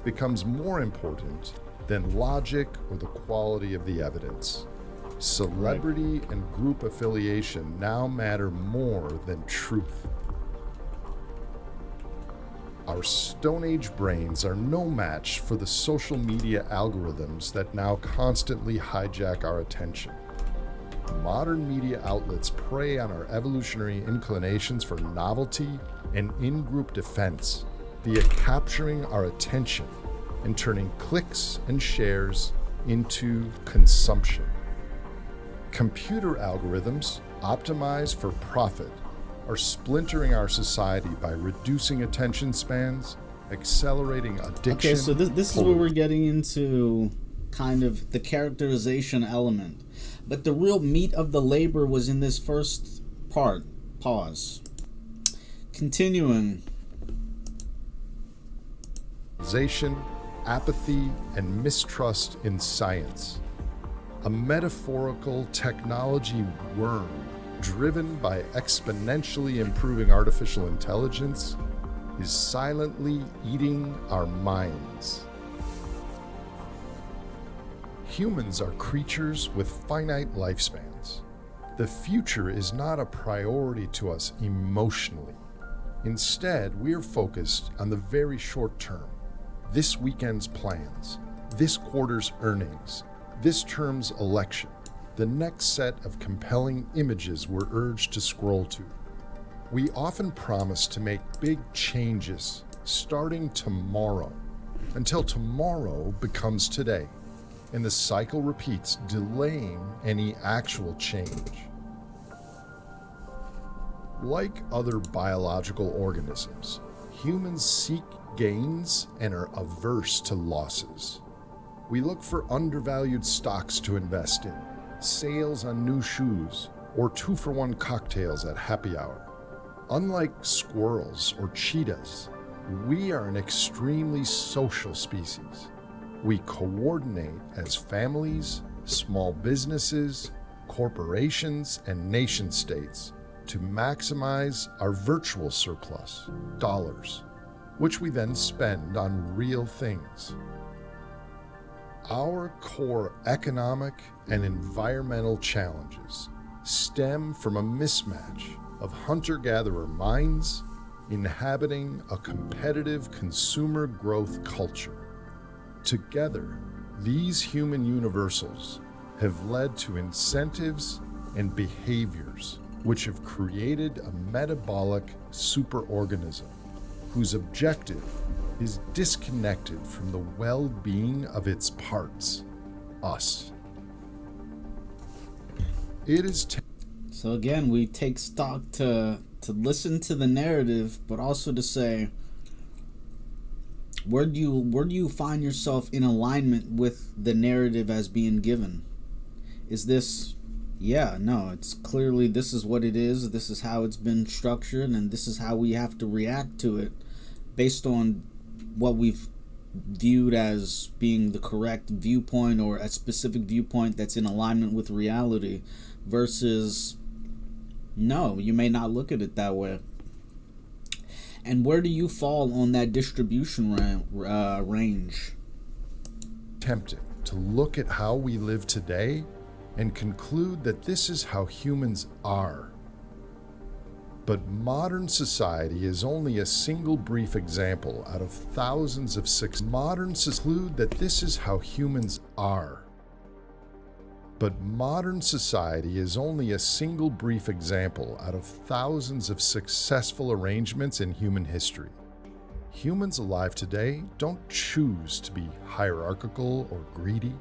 becomes more important than logic or the quality of the evidence. Celebrity and group affiliation now matter more than truth. Our Stone Age brains are no match for the social media algorithms that now constantly hijack our attention. Modern media outlets prey on our evolutionary inclinations for novelty and in-group defense via capturing our attention and turning clicks and shares into consumption. Computer algorithms optimized for profit are splintering our society by reducing attention spans, accelerating addiction. Okay, so this is where we're getting into kind of the characterization element. But the real meat of the labor was in this first part. Pause. Continuing. Apathy, and mistrust in science. A metaphorical technology worm driven by exponentially improving artificial intelligence is silently eating our minds. Humans are creatures with finite lifespans. The future is not a priority to us emotionally. Instead, we are focused on the very short term. This weekend's plans, this quarter's earnings, this term's election, the next set of compelling images we're urged to scroll to. We often promise to make big changes starting tomorrow, until tomorrow becomes today, and the cycle repeats, delaying any actual change. Like other biological organisms, humans seek gains and are averse to losses. We look for undervalued stocks to invest in, sales on new shoes, or 2-for-1 cocktails at happy hour. Unlike squirrels or cheetahs, we are an extremely social species. We coordinate as families, small businesses, corporations, and nation-states to maximize our virtual surplus, dollars, which we then spend on real things. Our core economic and environmental challenges stem from a mismatch of hunter-gatherer minds inhabiting a competitive consumer growth culture. Together, these human universals have led to incentives and behaviors which have created a metabolic superorganism whose objective is disconnected from the well-being of its parts, us. It is So again, we take stock to listen to the narrative, but also to say, where do you find yourself in alignment with the narrative as being given? Is this, it's clearly this is what it is, this is how it's been structured, and this is how we have to react to it based on what we've viewed as being the correct viewpoint or a specific viewpoint that's in alignment with reality, versus no, you may not look at it that way. And where do you fall on that distribution range? tempting to look at how we live today and conclude that this is how humans are. But modern society is only a single brief example out of thousands of conclude that this is how humans are. But modern society is only a single brief example out of thousands of successful arrangements in human history. Humans alive today don't choose to be hierarchical or greedy.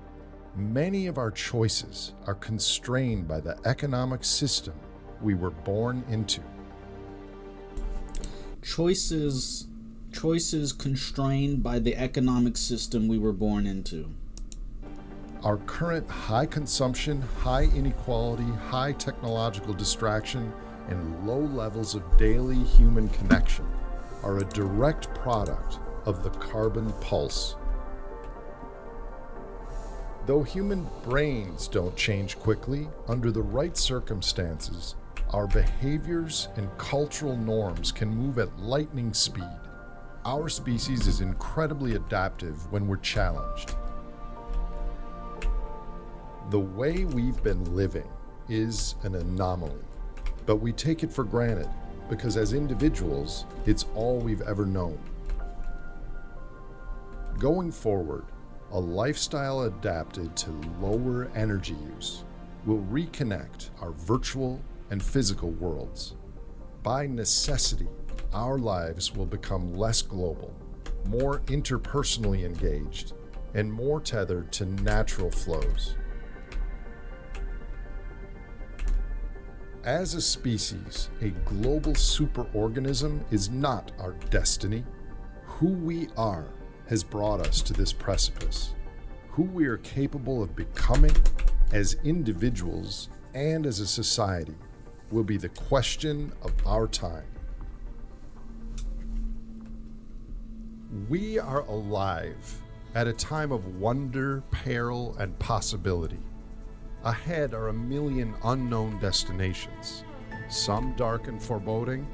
Many of our choices are constrained by the economic system we were born into. Choices constrained by the economic system we were born into. Our current high consumption, high inequality, high technological distraction, and low levels of daily human connection are a direct product of the carbon pulse. Though human brains don't change quickly, under the right circumstances, our behaviors and cultural norms can move at lightning speed. Our species is incredibly adaptive when we're challenged. The way we've been living is an anomaly, but we take it for granted because as individuals, it's all we've ever known. Going forward, a lifestyle adapted to lower energy use will reconnect our virtual and physical worlds. By necessity, our lives will become less global, more interpersonally engaged, and more tethered to natural flows. As a species, a global superorganism is not our destiny. Who we are has brought us to this precipice. Who we are capable of becoming as individuals and as a society will be the question of our time. We are alive at a time of wonder, peril, and possibility. Ahead are a million unknown destinations, some dark and foreboding,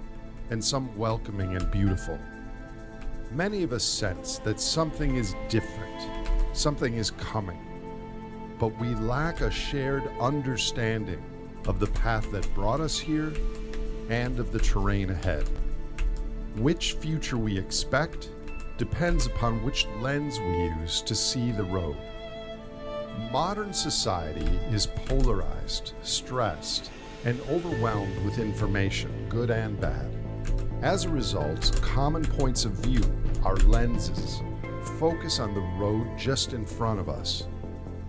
and some welcoming and beautiful. Many of us sense that something is different, something is coming, but we lack a shared understanding of the path that brought us here and of the terrain ahead. Which future we expect depends upon which lens we use to see the road. Modern society is polarized, stressed, and overwhelmed with information, good and bad. As a result, common points of view, our lenses, focus on the road just in front of us.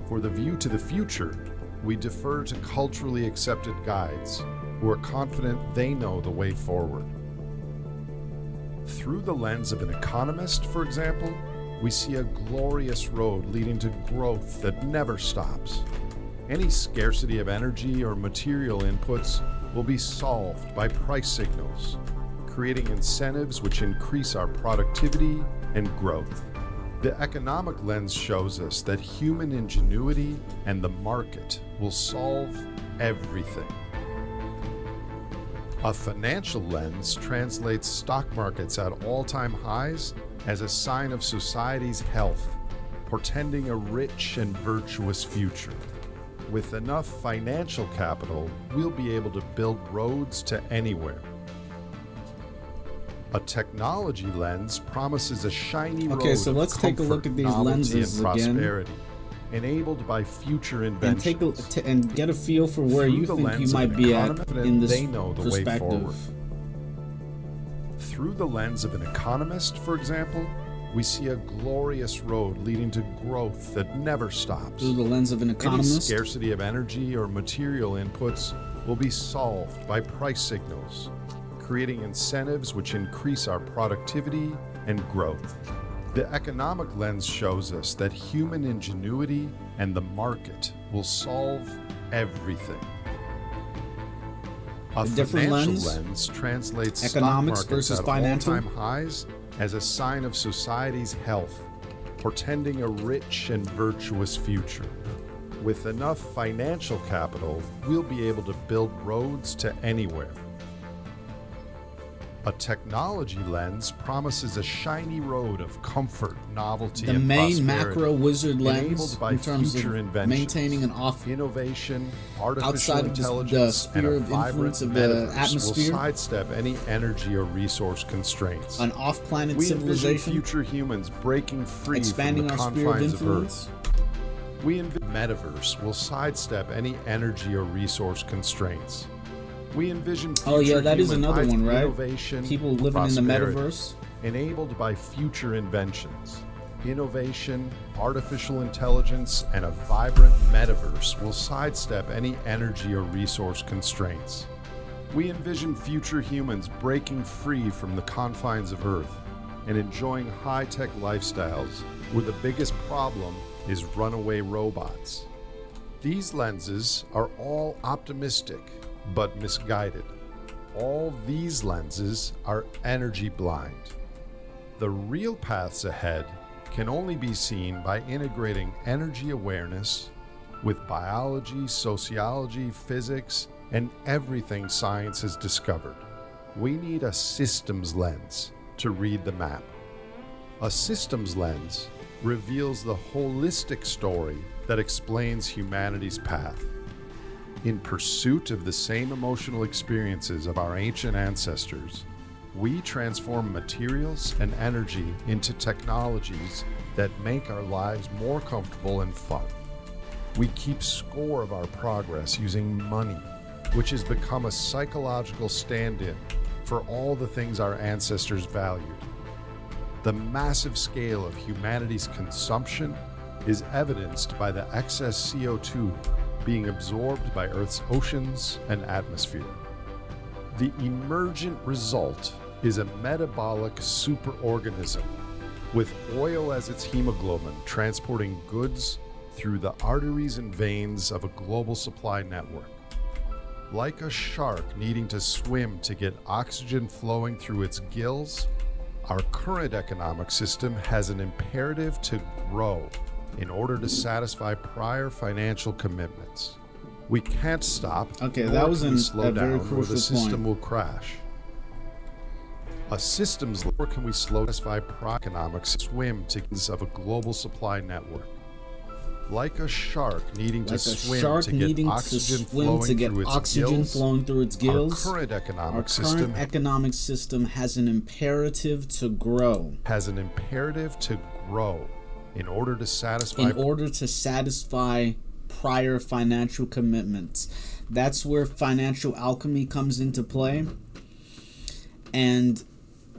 For the view to the future, we defer to culturally accepted guides who are confident they know the way forward. Through the lens of an economist, for example, we see a glorious road leading to growth that never stops. Any scarcity of energy or material inputs will be solved by price signals, creating incentives which increase our productivity and growth. The economic lens shows us that human ingenuity and the market will solve everything. A financial lens translates stock markets at all-time highs as a sign of society's health, portending a rich and virtuous future. With enough financial capital, we'll be able to build roads to anywhere. A technology lens promises a shiny road Okay, so of let's take a look comfort, at these novelty, lenses and again. prosperity, enabled by future And inventions. and get a feel for where Through you the think lens you of might an be at economist, in this they know the way forward. perspective. Through the lens of an economist, for example, we see a glorious road leading to growth that never stops. Through the lens of an Any economist, scarcity of energy or material inputs will be solved by price signals, creating incentives which increase our productivity and growth. The economic lens shows us that human ingenuity and the market will solve everything. A different financial lens, lens translates economics stock markets versus at financial. all-time highs as a sign of society's health, portending a rich and virtuous future. With enough financial capital, we'll be able to build roads to anywhere. A technology lens promises a shiny road of comfort, novelty, the and main prosperity, macro wizard lens enabled by in terms of future inventions, maintaining an off innovation, artificial outside of the intelligence, sphere and of a influence vibrant of the metaverse atmosphere. will sidestep any energy or resource constraints. an off-planet We envision civilization, future humans breaking free expanding from the our sphere of confines of influence. Earth. We envision metaverse will sidestep any energy or resource constraints. We envision future Oh yeah, that is human another one, right? innovation, People living in the prosperity, metaverse. enabled by future inventions. Innovation, artificial intelligence, and a vibrant metaverse will sidestep any energy or resource constraints. We envision future humans breaking free from the confines of Earth and enjoying high-tech lifestyles where the biggest problem is runaway robots. These lenses are all optimistic but misguided. All these lenses are energy blind. The real paths ahead can only be seen by integrating energy awareness with biology, sociology, physics, and everything science has discovered. We need a systems lens to read the map. A systems lens reveals the holistic story that explains humanity's path. In pursuit of the same emotional experiences of our ancient ancestors, we transform materials and energy into technologies that make our lives more comfortable and fun. We keep score of our progress using money, which has become a psychological stand-in for all the things our ancestors valued. The massive scale of humanity's consumption is evidenced by the excess CO2 being absorbed by Earth's oceans and atmosphere. The emergent result is a metabolic superorganism with oil as its hemoglobin, transporting goods through the arteries and veins of a global supply network. Like a shark needing to swim to get oxygen flowing through its gills, our current economic system has an imperative to grow in order to satisfy prior financial commitments. We can't stop. Okay, nor that was can we a slow very down, or crucial the system point. will crash. A systems, or can we slow satisfy prior economics swim to of a global supply network? Like a shark needing to Like a swim shark to get needing to oxygen swim flowing to get through its oxygen gills, flowing through its gills. our current economic Our system current economic system has an imperative to grow. In order to satisfy Prior financial commitments. That's where financial alchemy comes into play. And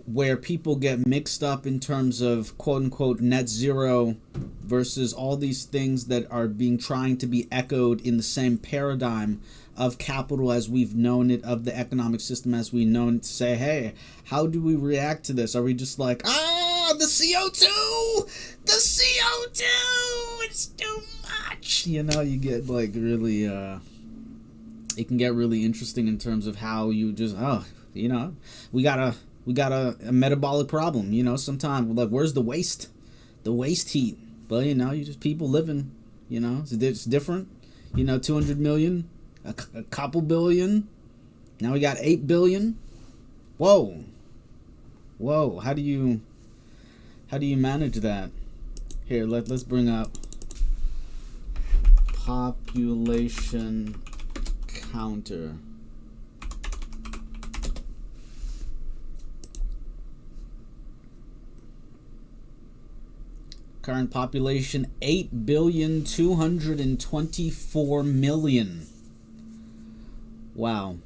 where people get mixed up in terms of quote unquote net zero versus all these things that are being trying to be echoed in the same paradigm of capital as we've known it, of the economic system as we've known it, to say, hey, how do we react to this? Are we just like, the CO2, it's too much? You know, you get like really, it can get really interesting in terms of how you just, you know, we got a metabolic problem, you know. Sometimes, like, where's the waste heat? But, you know, you just people living, you know, it's different, you know. 200 million, a couple billion, now we got 8 billion. Whoa, how do you manage that? Here, let's bring up population counter. Current population 8,224,000,000. Wow.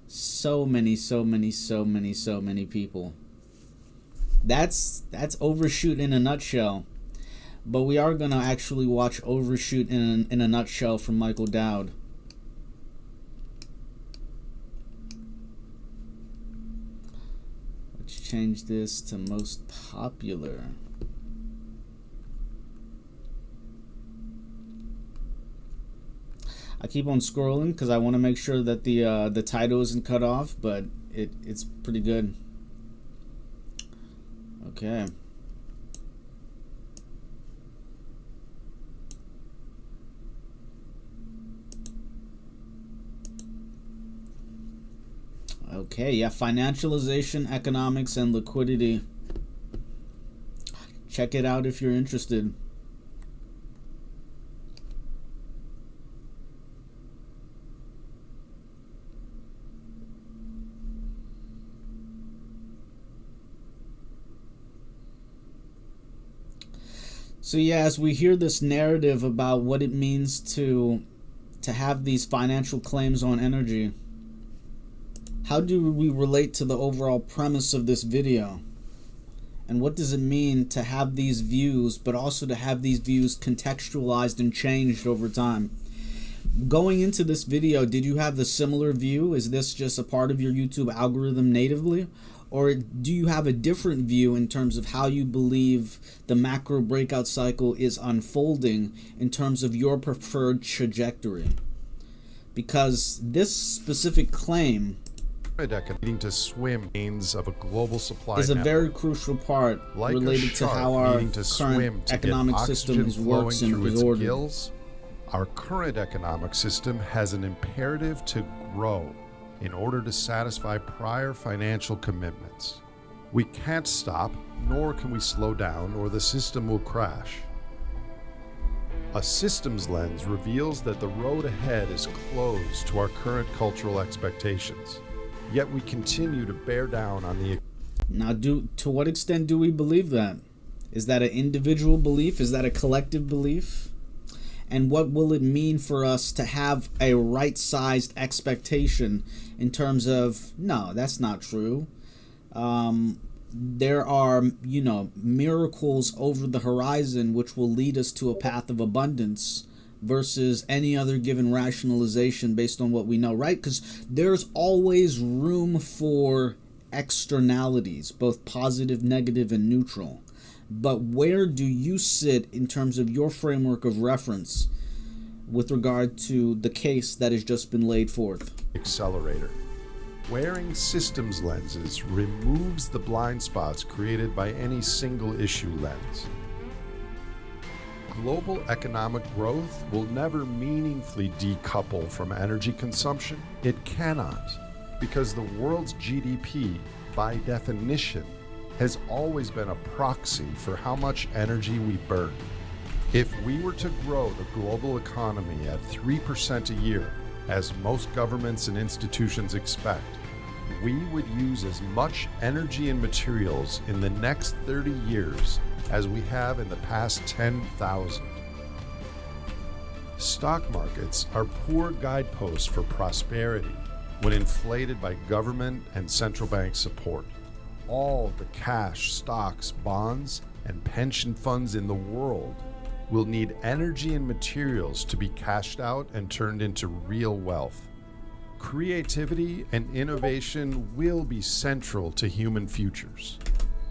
So many people. That's Overshoot in a nutshell. But we are gonna actually watch Overshoot in a nutshell from Michael Dowd. Let's change this to most popular. I keep on scrolling because I want to make sure that the title isn't cut off, but it's pretty good. Okay. Okay, yeah, financialization, economics, and liquidity. Check it out if you're interested. So yeah, as we hear this narrative about what it means to have these financial claims on energy, how do we relate to the overall premise of this video? And what does it mean to have these views, but also to have these views contextualized and changed over time? Going into this video, did you have the similar view? Is this just a part of your YouTube algorithm natively? Or do you have a different view in terms of how you believe the macro breakout cycle is unfolding in terms of your preferred trajectory? Because this specific claim needing to swim means of a global supply is a network. Very crucial part Like related to how our current economic system is works and is ordered. Gills, our current economic system has an imperative to grow in order to satisfy prior financial commitments. We can't stop, nor can we slow down, or the system will crash. A systems lens reveals that the road ahead is closed to our current cultural expectations. Yet we continue to bear down on the... Now, to what extent do we believe that? Is that an individual belief? Is that a collective belief? And what will it mean for us to have a right-sized expectation in terms of, no, that's not true. There are, you know, miracles over the horizon which will lead us to a path of abundance versus any other given rationalization based on what we know, right? Because there's always room for externalities, both positive, negative, and neutral. But where do you sit in terms of your framework of reference with regard to the case that has just been laid forth? Accelerator. Wearing systems lenses removes the blind spots created by any single issue lens. Global economic growth will never meaningfully decouple from energy consumption. It cannot, because the world's GDP, by definition, has always been a proxy for how much energy we burn. If we were to grow the global economy at 3% a year, as most governments and institutions expect, we would use as much energy and materials in the next 30 years as we have in the past 10,000. Stock markets are poor guideposts for prosperity, when inflated by government and central bank support. All the cash, stocks, bonds, and pension funds in the world will need energy and materials to be cashed out and turned into real wealth. Creativity and innovation will be central to human futures.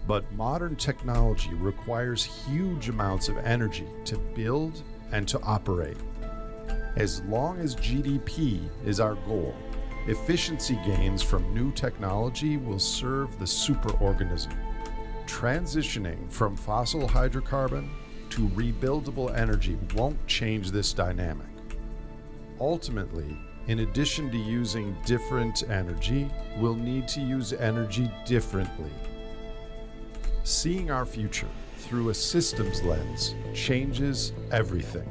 But modern technology requires huge amounts of energy to build and to operate. As long as GDP is our goal, efficiency gains from new technology will serve the superorganism. Transitioning from fossil hydrocarbon to rebuildable energy won't change this dynamic. Ultimately, in addition to using different energy, we'll need to use energy differently. Seeing our future through a systems lens changes everything.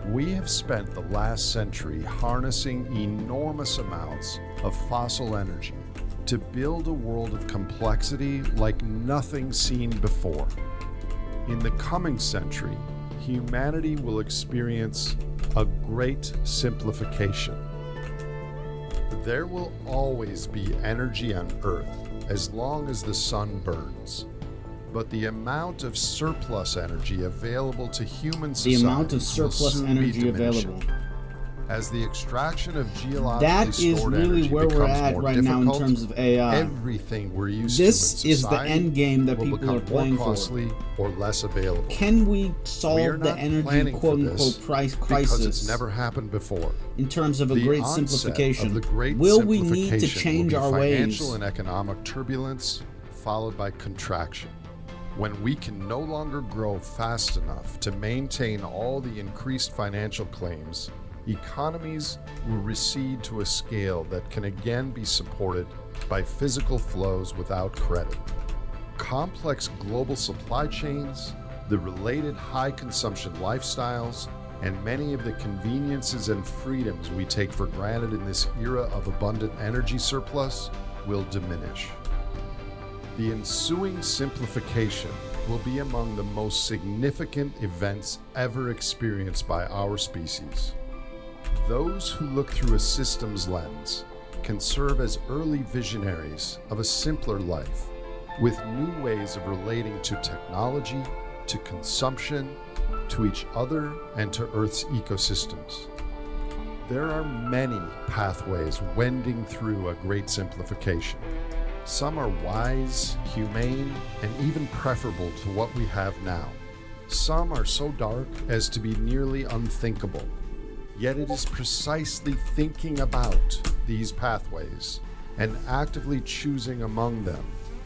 We have spent the last century harnessing enormous amounts of fossil energy to build a world of complexity like nothing seen before. In the coming century, humanity will experience a great simplification. There will always be energy on Earth as long as the sun burns. But the amount of surplus energy available to human society will soon be diminishing. As the extraction of geologically stored energy becomes more difficult, that is really where we're at right now in terms of AI. Everything we're used to in society is the end game that people are playing more costly or less available. Can we solve the energy quote-unquote price crisis? Because it's never happened before. In terms of a great simplification, will we need to change our ways? Financial and economic turbulence followed by contraction. When we can no longer grow fast enough to maintain all the increased financial claims, economies will recede to a scale that can again be supported by physical flows without credit. Complex global supply chains, the related high consumption lifestyles, and many of the conveniences and freedoms we take for granted in this era of abundant energy surplus will diminish. The ensuing simplification will be among the most significant events ever experienced by our species. Those who look through a systems lens can serve as early visionaries of a simpler life, with new ways of relating to technology, to consumption, to each other, and to Earth's ecosystems. There are many pathways wending through a great simplification. Some are wise, humane, and even preferable to what we have now. Some are so dark as to be nearly unthinkable. Yet it is precisely thinking about these pathways and actively choosing among them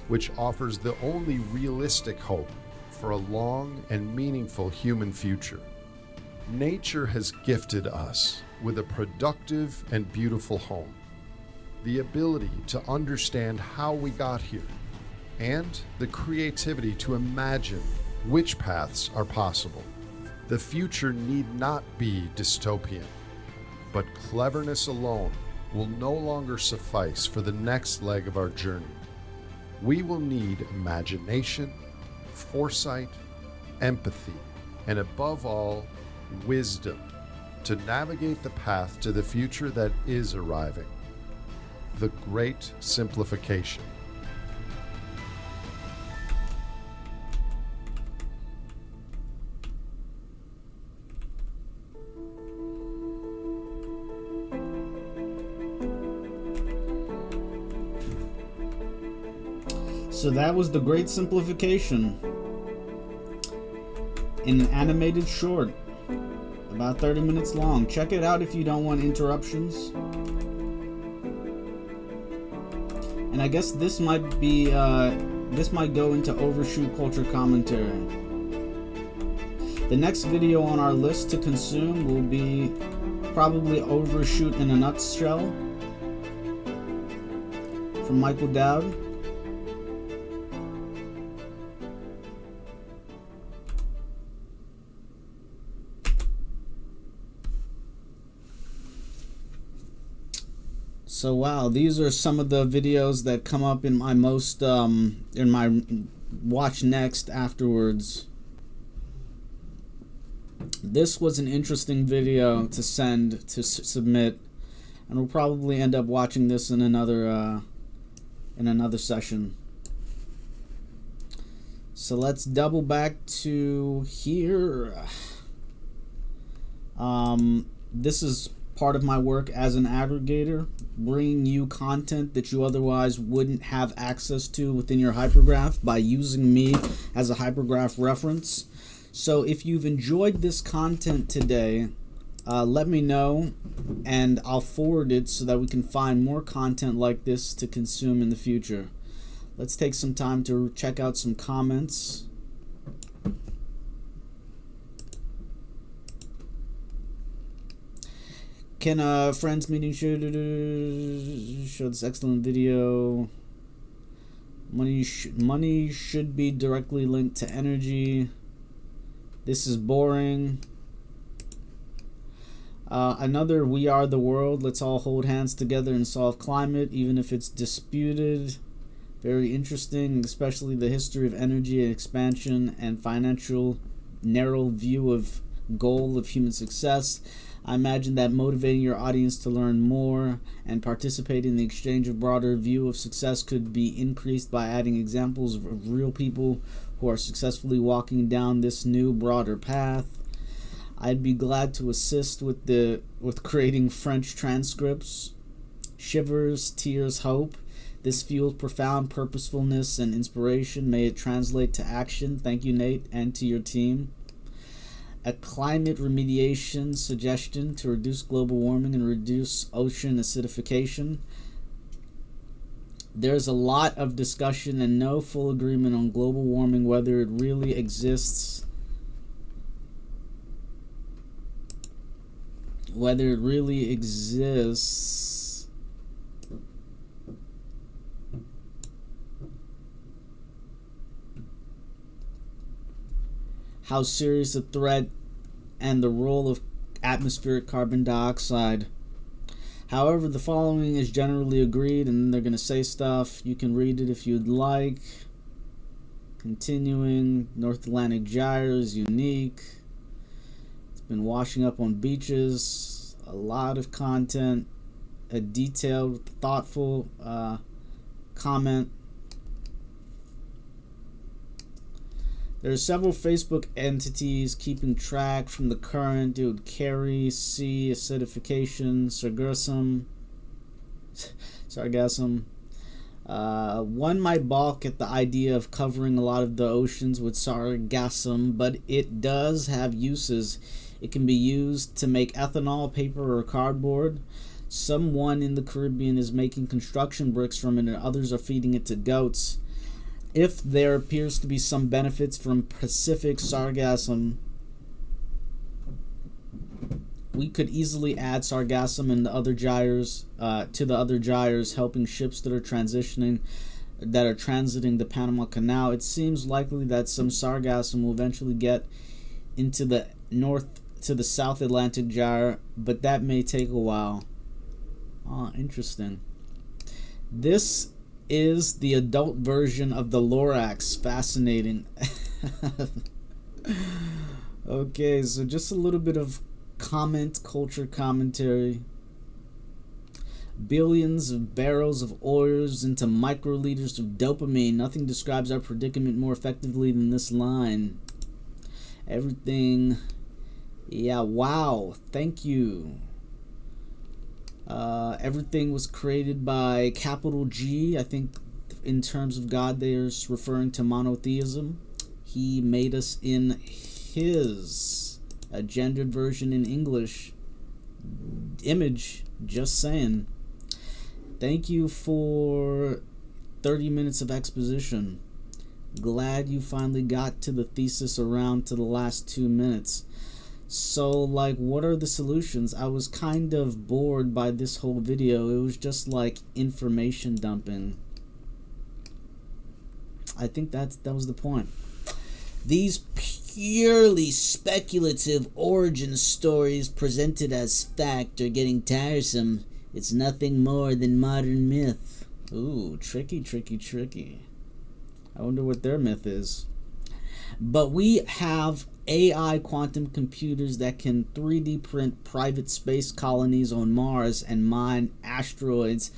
which offers the only realistic hope for a long and meaningful human future. Nature has gifted us with a productive and beautiful home, the ability to understand how we got here, and the creativity to imagine which paths are possible. The future need not be dystopian, but cleverness alone will no longer suffice for the next leg of our journey. We will need imagination, foresight, empathy, and above all, wisdom to navigate the path to the future that is arriving. The Great Simplification. So that was The Great Simplification in an animated short, about 30 minutes long. Check it out if you don't want interruptions. And I guess this might go into overshoot culture commentary. The next video on our list to consume will be probably Overshoot in a Nutshell from Michael Dowd. So wow, these are some of the videos that come up in my in my watch next afterwards. This was an interesting video to submit, and we'll probably end up watching this in another session. So let's double back to here. This is part of my work as an aggregator, bringing you content that you otherwise wouldn't have access to within your hypergraph by using me as a hypergraph reference. So if you've enjoyed this content today, let me know and I'll forward it so that we can find more content like this to consume in the future. Let's take some time to check out some comments. Can friends meeting show this excellent video? Money should be directly linked to energy. This is boring. Another we are the world. Let's all hold hands together and solve climate, even if it's disputed. Very interesting, especially the history of energy and expansion and financial narrow view of goal of human success. I imagine that motivating your audience to learn more and participate in the exchange of broader view of success could be increased by adding examples of real people who are successfully walking down this new broader path. I'd be glad to assist with creating French transcripts. Shivers, tears, hope. This fuels profound purposefulness and inspiration. May it translate to action. Thank you, Nate, and to your team. A climate remediation suggestion to reduce global warming and reduce ocean acidification. There's a lot of discussion and no full agreement on global warming, whether it really exists. How serious a threat, and the role of atmospheric carbon dioxide. However, the following is generally agreed, and they're going to say stuff. You can read it if you'd like. Continuing, North Atlantic gyre is unique. It's been washing up on beaches. A lot of content. A detailed, thoughtful comment. There are several Facebook entities keeping track from the current. It would carry sea acidification, sargassum. One might balk at the idea of covering a lot of the oceans with sargassum, but it does have uses. It can be used to make ethanol, paper, or cardboard. Someone in the Caribbean is making construction bricks from it, and others are feeding it to goats. If there appears to be some benefits from Pacific sargassum, we could easily add sargassum and the other gyres to the other gyres, helping ships that are transiting the Panama Canal. It seems likely that some sargassum will eventually get into the South Atlantic gyre, but that may take a while. Interesting. This is the adult version of the Lorax. Fascinating. Okay, so just a little bit of culture commentary. Billions of barrels of oils into microliters of dopamine. Nothing describes our predicament more effectively than this line. Everything. Yeah, wow. Thank you. Everything was created by capital G. I think in terms of God, they're referring to monotheism. He made us in his, a gendered version in English, image. Just saying. Thank you for 30 minutes of exposition. Glad you finally got to the thesis around to the last 2 minutes. So, like, what are the solutions? I was kind of bored by this whole video. It was just like information dumping. I think that was the point. These purely speculative origin stories presented as fact are getting tiresome. It's nothing more than modern myth. Ooh, tricky, tricky, tricky. I wonder what their myth is. But we have AI quantum computers that can 3D print private space colonies on Mars and mine asteroids.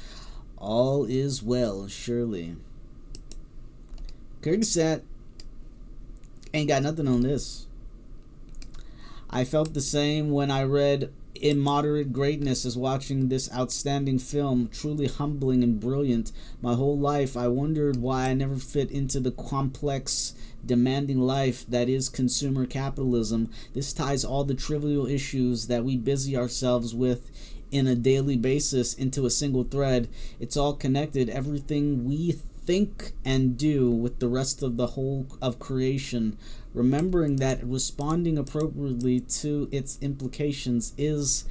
All is well, surely. Kyrgyzstan ain't got nothing on this. I felt the same when I read Immoderate Greatness as watching this outstanding film, truly humbling and brilliant. My whole life I wondered why I never fit into the complex, demanding life that is consumer capitalism. This ties all the trivial issues that we busy ourselves with in a daily basis into a single thread. It's all connected, everything we think and do with the rest of the whole of creation, remembering that responding appropriately to its implications is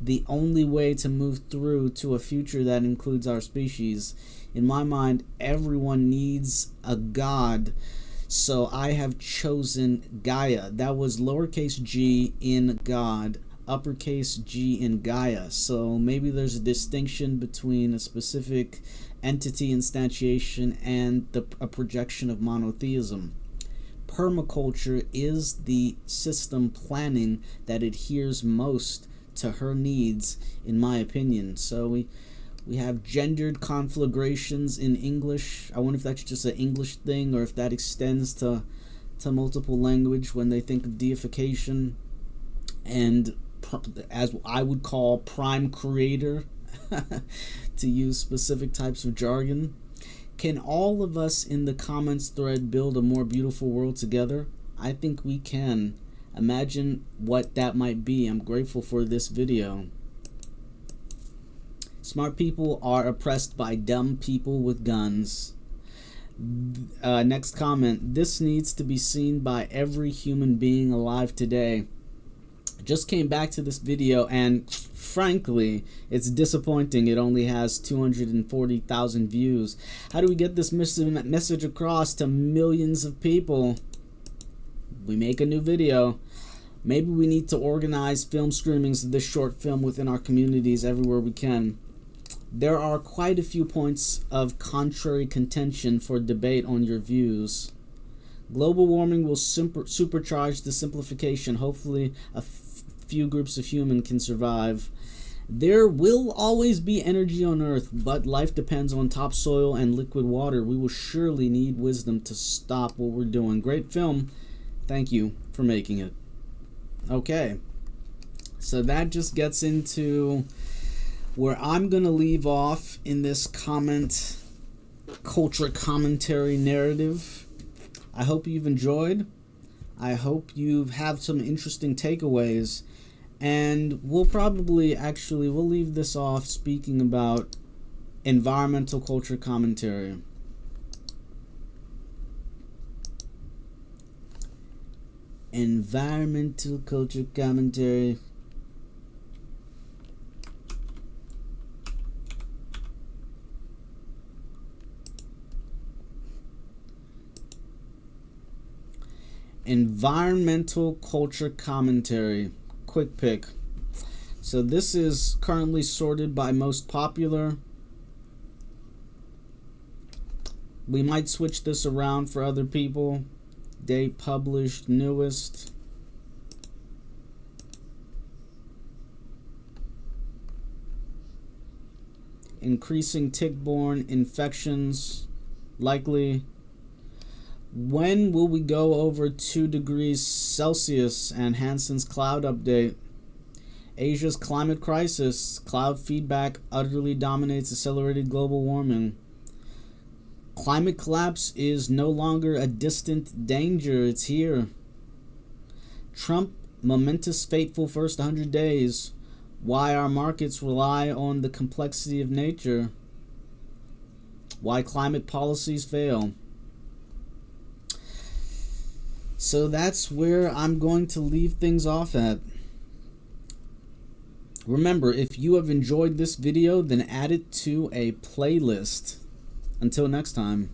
the only way to move through to a future that includes our species. In my mind, everyone needs a god, so I have chosen Gaia. That was lowercase g in God, uppercase G in Gaia. So maybe there's a distinction between a specific entity instantiation and a projection of monotheism. Permaculture is the system planning that adheres most to her needs, in my opinion. So we have gendered conflagrations in English. I wonder if that's just an English thing or if that extends to multiple language when they think of deification. And as I would call prime creator, to use specific types of jargon. Can all of us in the comments thread build a more beautiful world together? I think we can. Imagine what that might be. I'm grateful for this video. Smart people are oppressed by dumb people with guns. Next comment. This needs to be seen by every human being alive today. Just came back to this video and frankly it's disappointing it only has 240,000 views. How do we get this message across to millions of people? We make a new video. Maybe we need to organize film screenings of this short film within our communities everywhere we can. There are quite a few points of contrary contention for debate on your views. Global warming will supercharge the simplification. Hopefully a few groups of humans can survive. There will always be energy on Earth, but life depends on topsoil and liquid water. We will surely need wisdom to stop what we're doing. Great film. Thank you for making it. Okay. So that just gets into where I'm going to leave off in this culture commentary narrative. I hope you've enjoyed. I hope you've had some interesting takeaways. And we'll leave this off speaking about environmental culture commentary. Environmental culture commentary. Environmental culture commentary. Quick pick. So this is currently sorted by most popular. We might switch this around for other people. Date published, newest. Increasing tick-borne infections, likely. When will we go over 2 degrees Celsius and Hansen's cloud update? Asia's climate crisis. Cloud feedback utterly dominates accelerated global warming. Climate collapse is no longer a distant danger. It's here. Trump, momentous, fateful first 100 days. Why our markets rely on the complexity of nature. Why climate policies fail. So that's where I'm going to leave things off at. Remember, if you have enjoyed this video, then add it to a playlist. Until next time.